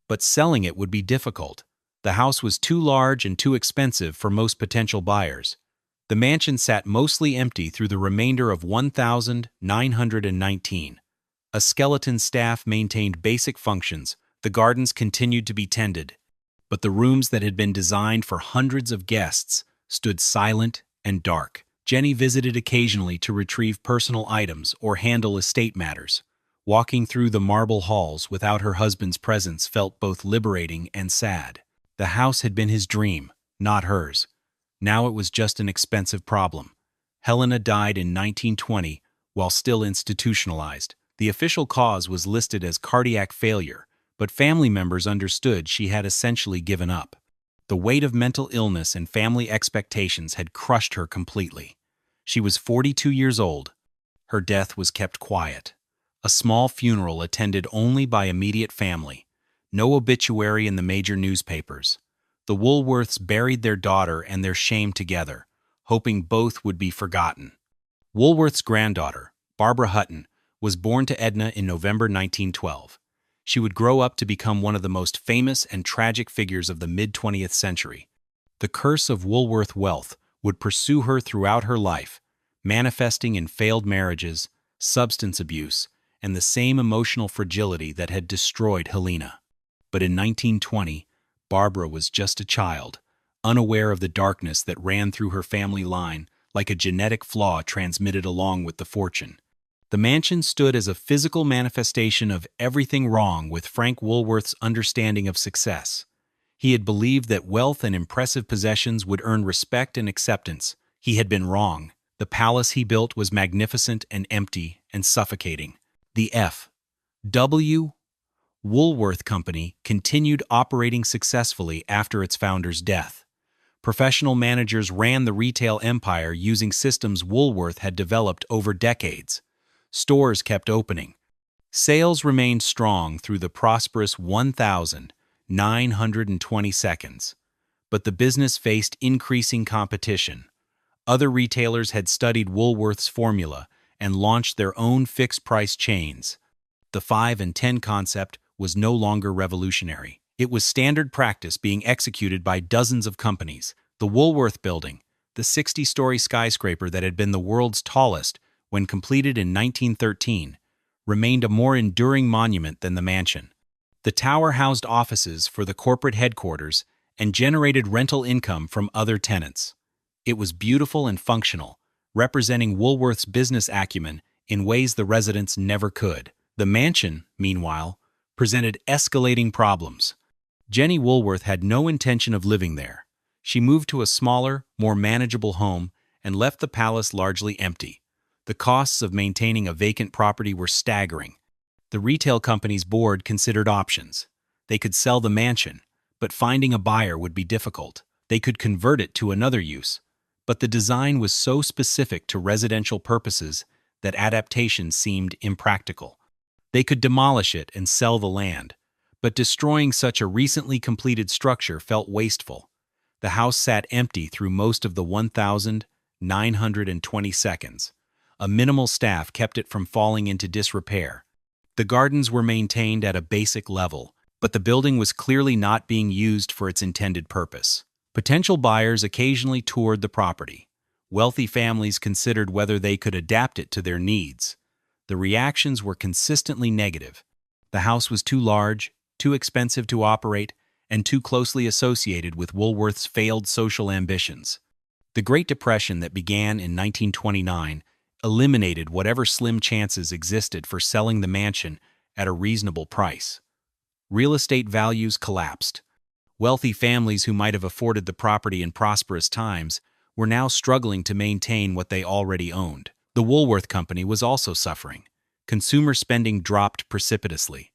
But selling it would be difficult. The house was too large and too expensive for most potential buyers. The mansion sat mostly empty through the remainder of 1919. A skeleton staff maintained basic functions. The gardens continued to be tended, but the rooms that had been designed for hundreds of guests stood silent and dark. Jenny visited occasionally to retrieve personal items or handle estate matters. Walking through the marble halls without her husband's presence felt both liberating and sad. The house had been his dream, not hers. Now it was just an expensive problem. Helena died in 1920 while still institutionalized. The official cause was listed as cardiac failure, but family members understood she had essentially given up. The weight of mental illness and family expectations had crushed her completely. She was 42 years old. Her death was kept quiet. A small funeral attended only by immediate family. No obituary in the major newspapers. The Woolworths buried their daughter and their shame together, hoping both would be forgotten. Woolworth's granddaughter, Barbara Hutton, was born to Edna in November 1912. She would grow up to become one of the most famous and tragic figures of the mid-20th century. The curse of Woolworth wealth would pursue her throughout her life, manifesting in failed marriages, substance abuse, and the same emotional fragility that had destroyed Helena. But in 1920, Barbara was just a child, unaware of the darkness that ran through her family line like a genetic flaw transmitted along with the fortune. The mansion stood as a physical manifestation of everything wrong with Frank Woolworth's understanding of success. He had believed that wealth and impressive possessions would earn respect and acceptance. He had been wrong. The palace he built was magnificent and empty and suffocating. The F.W. Woolworth Company continued operating successfully after its founder's death. Professional managers ran the retail empire using systems Woolworth had developed over decades. Stores kept opening. Sales remained strong through the prosperous 1,920 seconds. But the business faced increasing competition. Other retailers had studied Woolworth's formula and launched their own fixed-price chains. The 5 and 10 concept was no longer revolutionary. It was standard practice being executed by dozens of companies. The Woolworth Building, the 60-story skyscraper that had been the world's tallest when completed in 1913, remained a more enduring monument than the mansion. The tower housed offices for the corporate headquarters and generated rental income from other tenants. It was beautiful and functional, representing Woolworth's business acumen in ways the residents never could. The mansion, meanwhile, presented escalating problems. Jenny Woolworth had no intention of living there. She moved to a smaller, more manageable home and left the palace largely empty. The costs of maintaining a vacant property were staggering. The retail company's board considered options. They could sell the mansion, but finding a buyer would be difficult. They could convert it to another use, but the design was so specific to residential purposes that adaptation seemed impractical. They could demolish it and sell the land, but destroying such a recently completed structure felt wasteful. The house sat empty through most of the 1,920 seconds. A minimal staff kept it from falling into disrepair. The gardens were maintained at a basic level, but the building was clearly not being used for its intended purpose. Potential buyers occasionally toured the property. Wealthy families considered whether they could adapt it to their needs. The reactions were consistently negative. The house was too large, too expensive to operate, and too closely associated with Woolworth's failed social ambitions. The Great Depression that began in 1929 eliminated whatever slim chances existed for selling the mansion at a reasonable price. Real estate values collapsed. Wealthy families who might have afforded the property in prosperous times were now struggling to maintain what they already owned. The Woolworth Company was also suffering. Consumer spending dropped precipitously.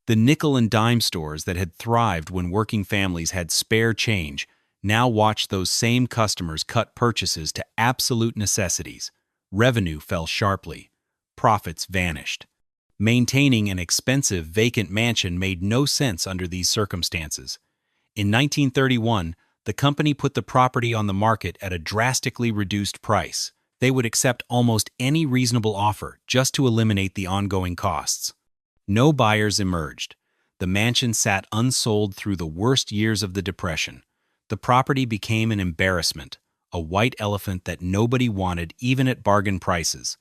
The nickel and dime stores that had thrived when working families had spare change now watched those same customers cut purchases to absolute necessities. Revenue fell sharply. Profits vanished. Maintaining an expensive vacant mansion made no sense under these circumstances. In 1931, the company put the property on the market at a drastically reduced price. They would accept almost any reasonable offer just to eliminate the ongoing costs. No buyers emerged. The mansion sat unsold through the worst years of the Depression. The property became an embarrassment, a white elephant that nobody wanted even at bargain prices.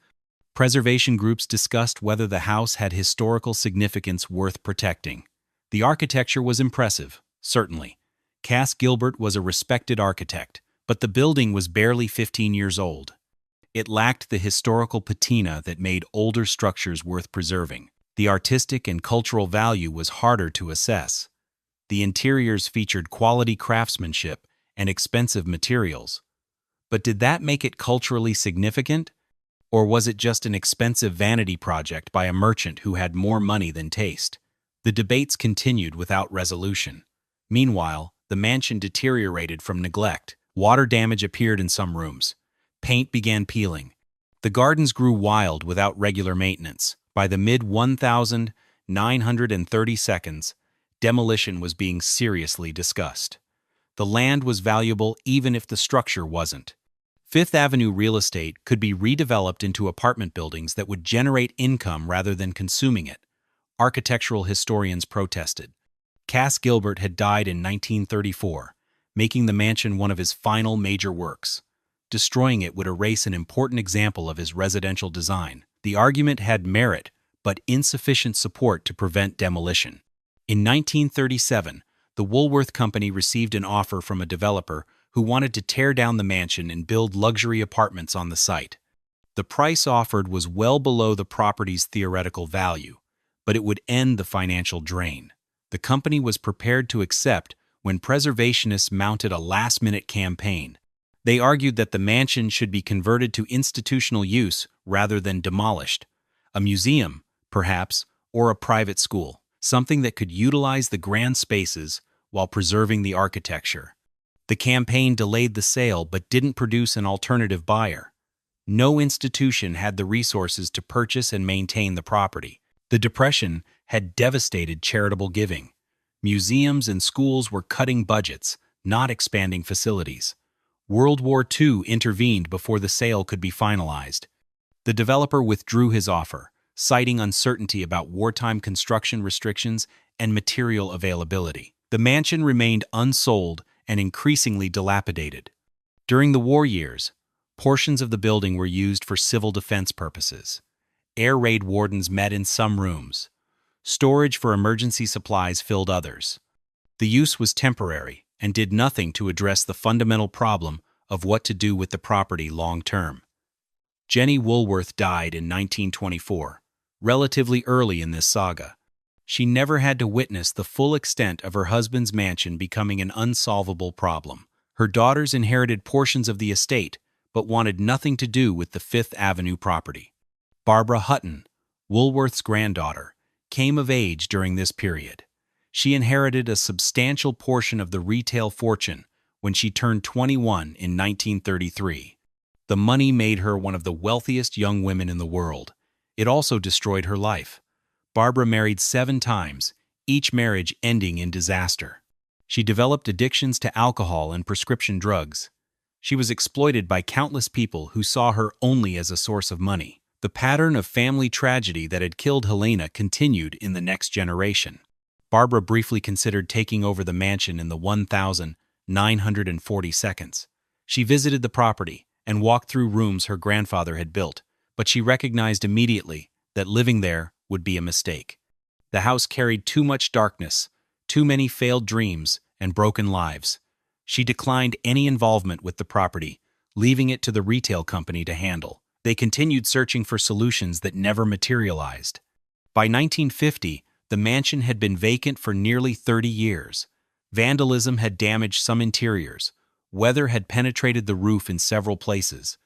Preservation groups discussed whether the house had historical significance worth protecting. The architecture was impressive, certainly. Cass Gilbert was a respected architect, but the building was barely 15 years old. It lacked the historical patina that made older structures worth preserving. The artistic and cultural value was harder to assess. The interiors featured quality craftsmanship and expensive materials. But did that make it culturally significant? Or was it just an expensive vanity project by a merchant who had more money than taste? The debates continued without resolution. Meanwhile, the mansion deteriorated from neglect. Water damage appeared in some rooms. Paint began peeling. The gardens grew wild without regular maintenance. By the mid-1930 seconds, demolition was being seriously discussed. The land was valuable even if the structure wasn't. Fifth Avenue real estate could be redeveloped into apartment buildings that would generate income rather than consuming it. Architectural historians protested. Cass Gilbert had died in 1934, making the mansion one of his final major works. Destroying it would erase an important example of his residential design. The argument had merit, but insufficient support to prevent demolition. In 1937, the Woolworth Company received an offer from a developer who wanted to tear down the mansion and build luxury apartments on the site. The price offered was well below the property's theoretical value, but it would end the financial drain. The company was prepared to accept when preservationists mounted a last-minute campaign. They argued that the mansion should be converted to institutional use rather than demolished. A museum, perhaps, or a private school, something that could utilize the grand spaces while preserving the architecture. The campaign delayed the sale but didn't produce an alternative buyer. No institution had the resources to purchase and maintain the property. The Depression had devastated charitable giving. Museums and schools were cutting budgets, not expanding facilities. World War II intervened before the sale could be finalized. The developer withdrew his offer, citing uncertainty about wartime construction restrictions and material availability. The mansion remained unsold and increasingly dilapidated. During the war years, portions of the building were used for civil defense purposes. Air raid wardens met in some rooms. Storage for emergency supplies filled others. The use was temporary and did nothing to address the fundamental problem of what to do with the property long-term. Jenny Woolworth died in 1924, relatively early in this saga. She never had to witness the full extent of her husband's mansion becoming an unsolvable problem. Her daughters inherited portions of the estate, but wanted nothing to do with the Fifth Avenue property. Barbara Hutton, Woolworth's granddaughter, came of age during this period. She inherited a substantial portion of the retail fortune when she turned 21 in 1933. The money made her one of the wealthiest young women in the world. It also destroyed her life. Barbara married 7 times, each marriage ending in disaster. She developed addictions to alcohol and prescription drugs. She was exploited by countless people who saw her only as a source of money. The pattern of family tragedy that had killed Helena continued in the next generation. Barbara briefly considered taking over the mansion in the 1,940 seconds. She visited the property and walked through rooms her grandfather had built, but she recognized immediately that living there would be a mistake. The house carried too much darkness, too many failed dreams, and broken lives. She declined any involvement with the property, leaving it to the retail company to handle. They continued searching for solutions that never materialized. By 1950, the mansion had been vacant for nearly 30 years. Vandalism had damaged some interiors. Weather had penetrated the roof in several places.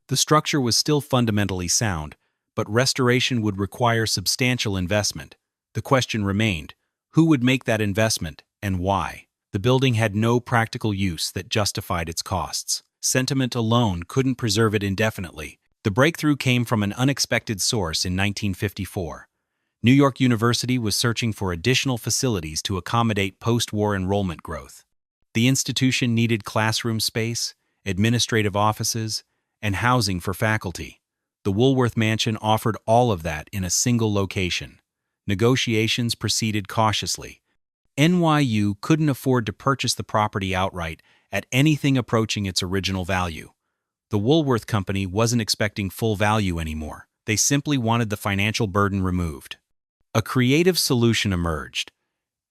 The structure was still fundamentally sound, but restoration would require substantial investment. The question remained, who would make that investment and why? The building had no practical use that justified its costs. Sentiment alone couldn't preserve it indefinitely. The breakthrough came from an unexpected source in 1954. New York University was searching for additional facilities to accommodate post-war enrollment growth. The institution needed classroom space, administrative offices, and housing for faculty. The Woolworth Mansion offered all of that in a single location. Negotiations proceeded cautiously. NYU couldn't afford to purchase the property outright at anything approaching its original value. The Woolworth Company wasn't expecting full value anymore. They simply wanted the financial burden removed. A creative solution emerged.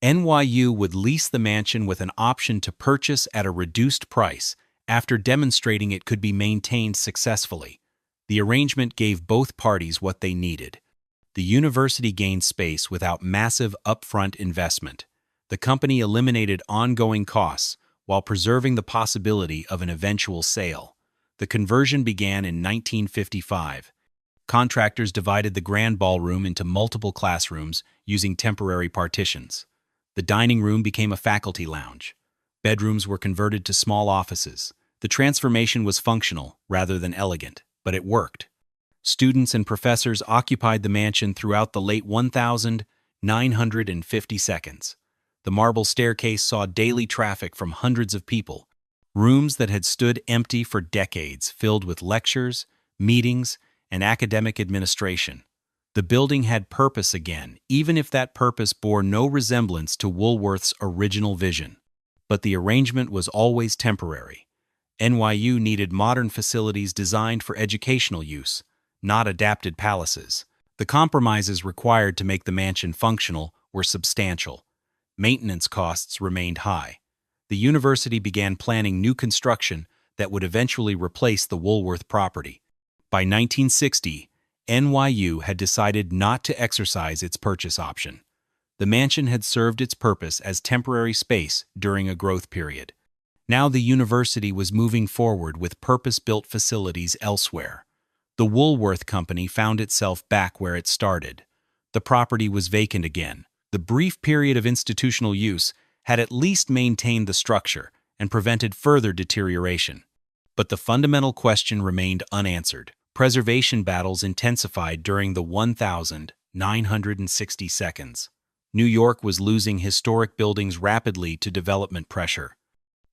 NYU would lease the mansion with an option to purchase at a reduced price after demonstrating it could be maintained successfully. The arrangement gave both parties what they needed. The university gained space without massive upfront investment. The company eliminated ongoing costs while preserving the possibility of an eventual sale. The conversion began in 1955. Contractors divided the grand ballroom into multiple classrooms using temporary partitions. The dining room became a faculty lounge. Bedrooms were converted to small offices. The transformation was functional rather than elegant, but it worked. Students and professors occupied the mansion throughout the late 1,950 seconds. The marble staircase saw daily traffic from hundreds of people. Rooms that had stood empty for decades filled with lectures, meetings, and academic administration. The building had purpose again, even if that purpose bore no resemblance to Woolworth's original vision. But the arrangement was always temporary. NYU needed modern facilities designed for educational use, not adapted palaces. The compromises required to make the mansion functional were substantial. Maintenance costs remained high. The university began planning new construction that would eventually replace the Woolworth property. By 1960, NYU had decided not to exercise its purchase option. The mansion had served its purpose as temporary space during a growth period. Now the university was moving forward with purpose-built facilities elsewhere. The Woolworth Company found itself back where it started. The property was vacant again. The brief period of institutional use had at least maintained the structure and prevented further deterioration. But the fundamental question remained unanswered. Preservation battles intensified during the 1,960 seconds. New York was losing historic buildings rapidly to development pressure.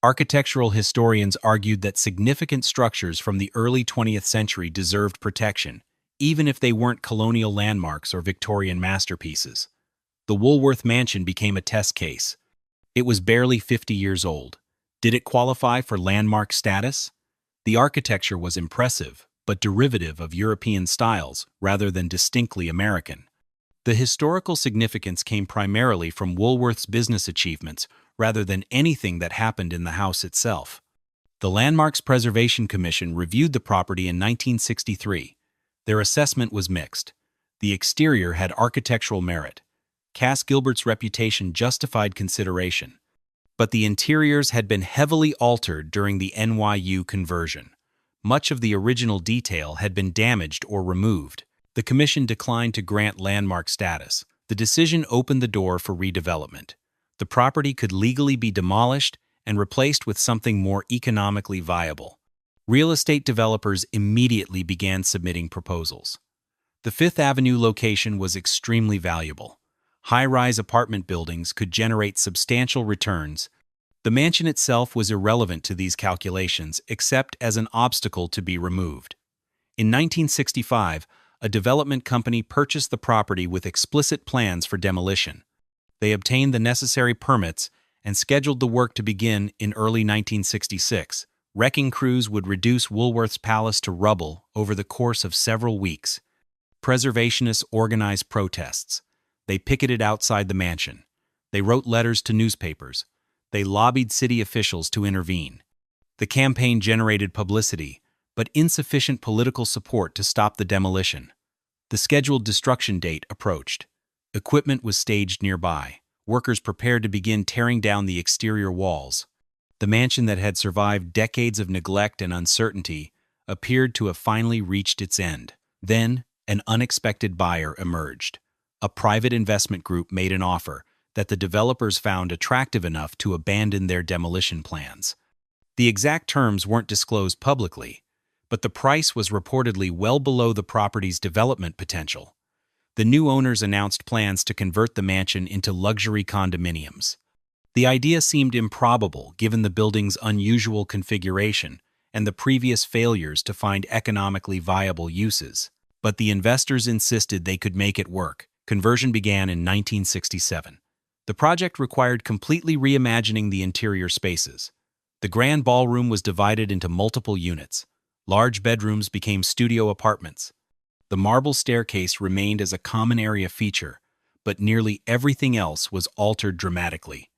Architectural historians argued that significant structures from the early 20th century deserved protection, even if they weren't colonial landmarks or Victorian masterpieces. The Woolworth Mansion became a test case. It was barely 50 years old. Did it qualify for landmark status? The architecture was impressive, but derivative of European styles rather than distinctly American. The historical significance came primarily from Woolworth's business achievements rather than anything that happened in the house itself. The Landmarks Preservation Commission reviewed the property in 1963. Their assessment was mixed. The exterior had architectural merit. Cass Gilbert's reputation justified consideration. But the interiors had been heavily altered during the NYU conversion. Much of the original detail had been damaged or removed. The commission declined to grant landmark status. The decision opened the door for redevelopment. The property could legally be demolished and replaced with something more economically viable. Real estate developers immediately began submitting proposals. The Fifth Avenue location was extremely valuable. High-rise apartment buildings could generate substantial returns, The mansion itself was irrelevant to these calculations except as an obstacle to be removed. In 1965, a development company purchased the property with explicit plans for demolition. They obtained the necessary permits and scheduled the work to begin in early 1966. Wrecking crews would reduce Woolworth's palace to rubble over the course of several weeks. Preservationists organized protests. They picketed outside the mansion. They wrote letters to newspapers. They lobbied city officials to intervene. The campaign generated publicity, but insufficient political support to stop the demolition. The scheduled destruction date approached. Equipment was staged nearby. Workers prepared to begin tearing down the exterior walls. The mansion that had survived decades of neglect and uncertainty appeared to have finally reached its end. Then, an unexpected buyer emerged. A private investment group made an offer that the developers found attractive enough to abandon their demolition plans. The exact terms weren't disclosed publicly, but the price was reportedly well below the property's development potential. The new owners announced plans to convert the mansion into luxury condominiums. The idea seemed improbable given the building's unusual configuration and the previous failures to find economically viable uses. But the investors insisted they could make it work. Conversion began in 1967. The project required completely reimagining the interior spaces. The grand ballroom was divided into multiple units. Large bedrooms became studio apartments. The marble staircase remained as a common area feature, but nearly everything else was altered dramatically.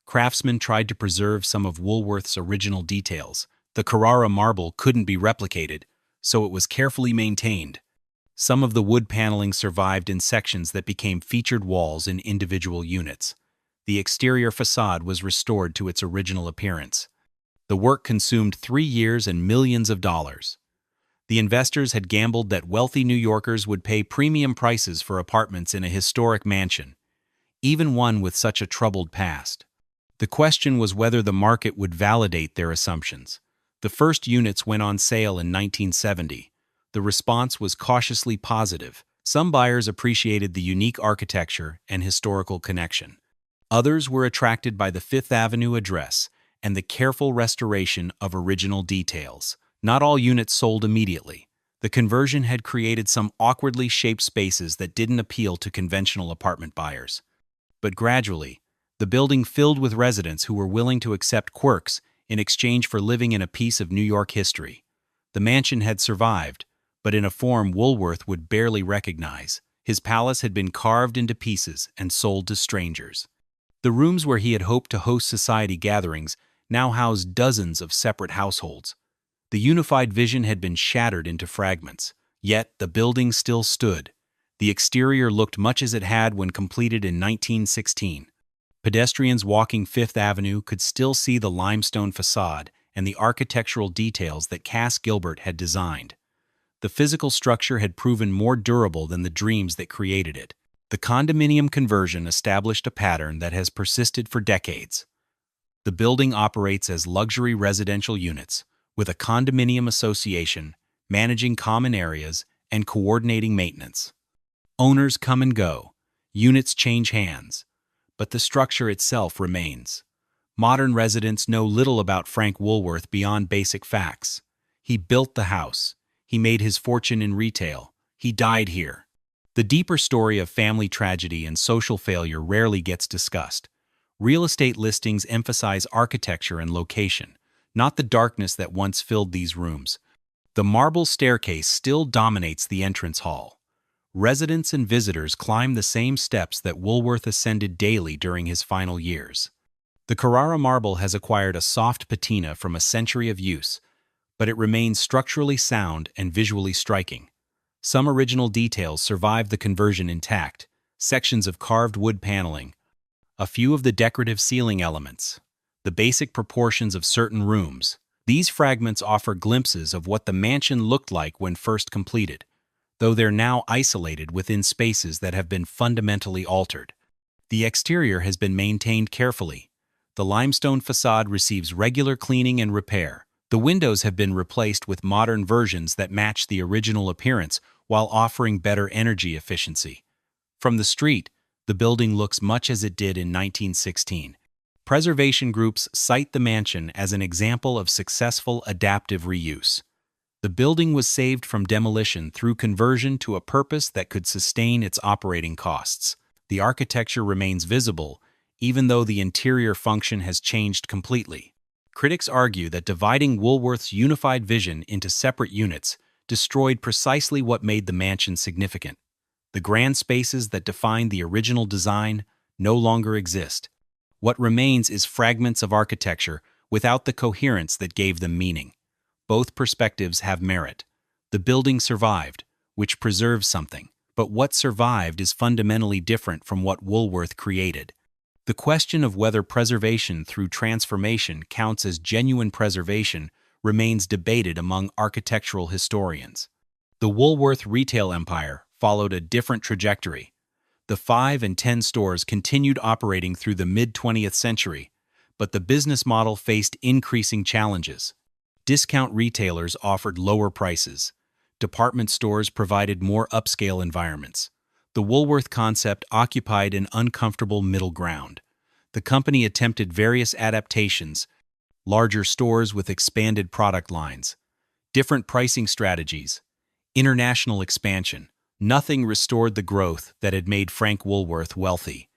Craftsmen tried to preserve some of Woolworth's original details. The Carrara marble couldn't be replicated, so it was carefully maintained. Some of the wood paneling survived in sections that became featured walls in individual units. The exterior facade was restored to its original appearance. The work consumed 3 years and millions of dollars. The investors had gambled that wealthy New Yorkers would pay premium prices for apartments in a historic mansion, even one with such a troubled past. The question was whether the market would validate their assumptions. The first units went on sale in 1970. The response was cautiously positive. Some buyers appreciated the unique architecture and historical connection. Others were attracted by the Fifth Avenue address and the careful restoration of original details. Not all units sold immediately. The conversion had created some awkwardly shaped spaces that didn't appeal to conventional apartment buyers. But gradually, the building filled with residents who were willing to accept quirks in exchange for living in a piece of New York history. The mansion had survived, but in a form Woolworth would barely recognize. His palace had been carved into pieces and sold to strangers. The rooms where he had hoped to host society gatherings now housed dozens of separate households. The unified vision had been shattered into fragments, yet the building still stood. The exterior looked much as it had when completed in 1916. Pedestrians walking Fifth Avenue could still see the limestone facade and the architectural details that Cass Gilbert had designed. The physical structure had proven more durable than the dreams that created it. The condominium conversion established a pattern that has persisted for decades. The building operates as luxury residential units, with a condominium association managing common areas and coordinating maintenance. Owners come and go, units change hands, but the structure itself remains. Modern residents know little about Frank Woolworth beyond basic facts. He built the house. He made his fortune in retail. He died here. The deeper story of family tragedy and social failure rarely gets discussed. Real estate listings emphasize architecture and location, not the darkness that once filled these rooms. The marble staircase still dominates the entrance hall. Residents and visitors climb the same steps that Woolworth ascended daily during his final years. The Carrara marble has acquired a soft patina from a century of use, but it remains structurally sound and visually striking. Some original details survive the conversion intact: sections of carved wood paneling, a few of the decorative ceiling elements, the basic proportions of certain rooms. These fragments offer glimpses of what the mansion looked like when first completed, though they're now isolated within spaces that have been fundamentally altered. The exterior has been maintained carefully. The limestone facade receives regular cleaning and repair. The windows have been replaced with modern versions that match the original appearance while offering better energy efficiency. From the street, the building looks much as it did in 1916. Preservation groups cite the mansion as an example of successful adaptive reuse. The building was saved from demolition through conversion to a purpose that could sustain its operating costs. The architecture remains visible, even though the interior function has changed completely. Critics argue that dividing Woolworth's unified vision into separate units destroyed precisely what made the mansion significant. The grand spaces that defined the original design no longer exist. What remains is fragments of architecture without the coherence that gave them meaning. Both perspectives have merit. The building survived, which preserves something, but what survived is fundamentally different from what Woolworth created. The question of whether preservation through transformation counts as genuine preservation remains debated among architectural historians. The Woolworth retail empire followed a different trajectory. The 5 and 10 stores continued operating through the mid-20th century, but the business model faced increasing challenges. Discount retailers offered lower prices. Department stores provided more upscale environments. The Woolworth concept occupied an uncomfortable middle ground. The company attempted various adaptations, larger stores with expanded product lines, different pricing strategies, international expansion. Nothing restored the growth that had made Frank Woolworth wealthy.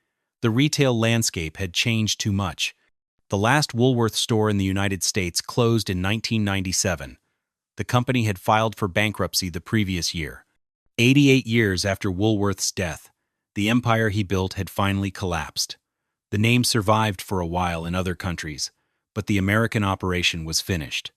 The retail landscape had changed too much. The last Woolworth store in the United States closed in 1997. The company had filed for bankruptcy the previous year. 88 years after Woolworth's death, the empire he built had finally collapsed. The name survived for a while in other countries, but the American operation was finished.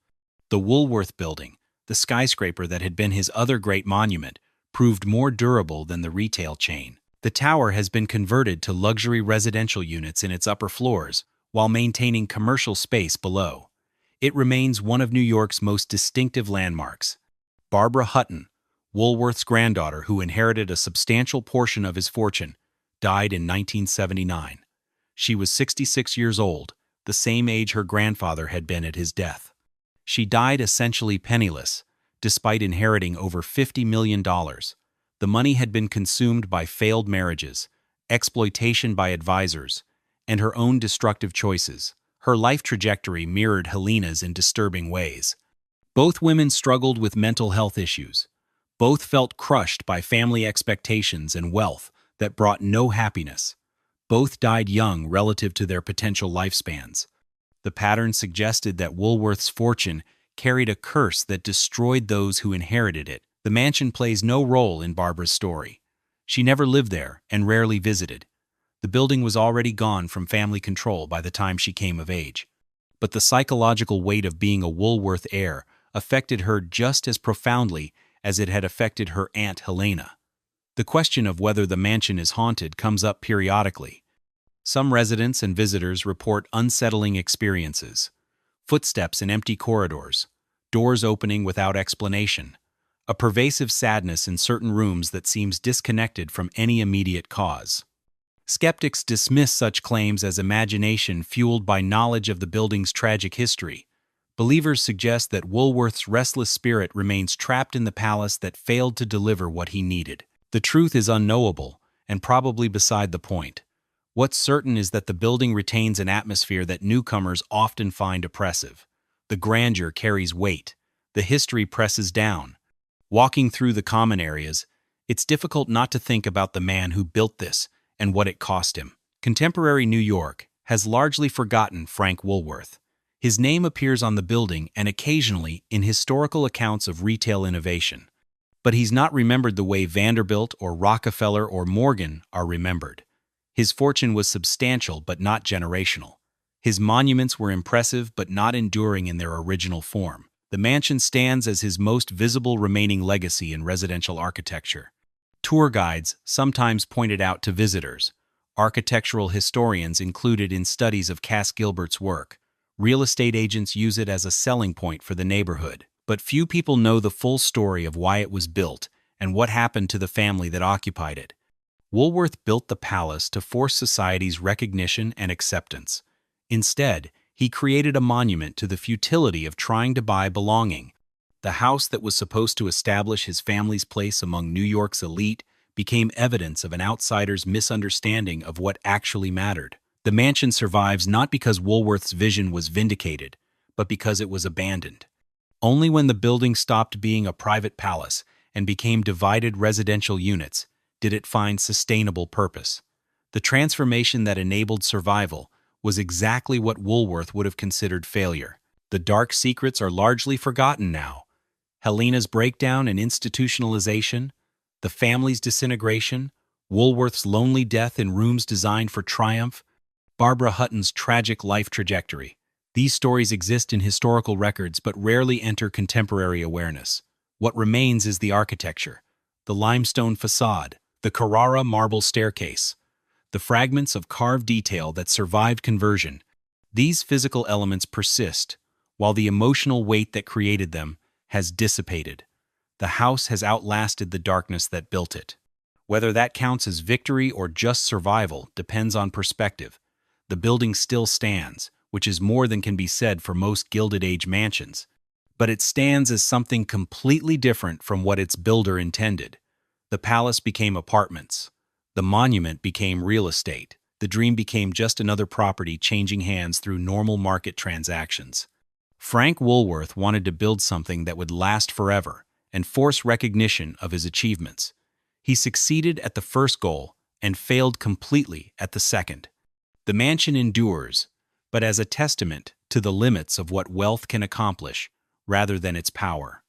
The Woolworth building, the skyscraper that had been his other great monument, proved more durable than the retail chain. The tower has been converted to luxury residential units in its upper floors, while maintaining commercial space below. It remains one of New York's most distinctive landmarks. Barbara Hutton, Woolworth's granddaughter who inherited a substantial portion of his fortune, died in 1979. She was 66 years old, the same age her grandfather had been at his death. She died essentially penniless, despite inheriting over $50 million. The money had been consumed by failed marriages, exploitation by advisors, and her own destructive choices. Her life trajectory mirrored Helena's in disturbing ways. Both women struggled with mental health issues. Both felt crushed by family expectations and wealth that brought no happiness. Both died young relative to their potential lifespans. The pattern suggested that Woolworth's fortune carried a curse that destroyed those who inherited it. The mansion plays no role in Barbara's story. She never lived there and rarely visited. The building was already gone from family control by the time she came of age. But the psychological weight of being a Woolworth heir affected her just as profoundly as it had affected her Aunt Helena. The question of whether the mansion is haunted comes up periodically. Some residents and visitors report unsettling experiences. Footsteps in empty corridors, doors opening without explanation, a pervasive sadness in certain rooms that seems disconnected from any immediate cause. Skeptics dismiss such claims as imagination fueled by knowledge of the building's tragic history. Believers suggest that Woolworth's restless spirit remains trapped in the palace that failed to deliver what he needed. The truth is unknowable and probably beside the point. What's certain is that the building retains an atmosphere that newcomers often find oppressive. The grandeur carries weight. The history presses down. Walking through the common areas, it's difficult not to think about the man who built this and what it cost him. Contemporary New York has largely forgotten Frank Woolworth. His name appears on the building and occasionally in historical accounts of retail innovation. But he's not remembered the way Vanderbilt or Rockefeller or Morgan are remembered. His fortune was substantial but not generational. His monuments were impressive but not enduring in their original form. The mansion stands as his most visible remaining legacy in residential architecture. Tour guides sometimes point it out to visitors. Architectural historians included in studies of Cass Gilbert's work. Real estate agents use it as a selling point for the neighborhood. But few people know the full story of why it was built and what happened to the family that occupied it. Woolworth built the palace to force society's recognition and acceptance. Instead, he created a monument to the futility of trying to buy belonging. The house that was supposed to establish his family's place among New York's elite became evidence of an outsider's misunderstanding of what actually mattered. The mansion survives not because Woolworth's vision was vindicated, but because it was abandoned. Only when the building stopped being a private palace and became divided residential units did it find sustainable purpose. The transformation that enabled survival was exactly what Woolworth would have considered failure. The dark secrets are largely forgotten now. Helena's breakdown and institutionalization, the family's disintegration, Woolworth's lonely death in rooms designed for triumph, Barbara Hutton's tragic life trajectory. These stories exist in historical records but rarely enter contemporary awareness. What remains is the architecture, the limestone facade, the Carrara marble staircase, the fragments of carved detail that survived conversion. These physical elements persist, while the emotional weight that created them has dissipated. The house has outlasted the darkness that built it. Whether that counts as victory or just survival depends on perspective. The building still stands, which is more than can be said for most Gilded Age mansions. But it stands as something completely different from what its builder intended. The palace became apartments. The monument became real estate. The dream became just another property changing hands through normal market transactions. Frank Woolworth wanted to build something that would last forever and force recognition of his achievements. He succeeded at the first goal and failed completely at the second. The mansion endures, but as a testament to the limits of what wealth can accomplish rather than its power.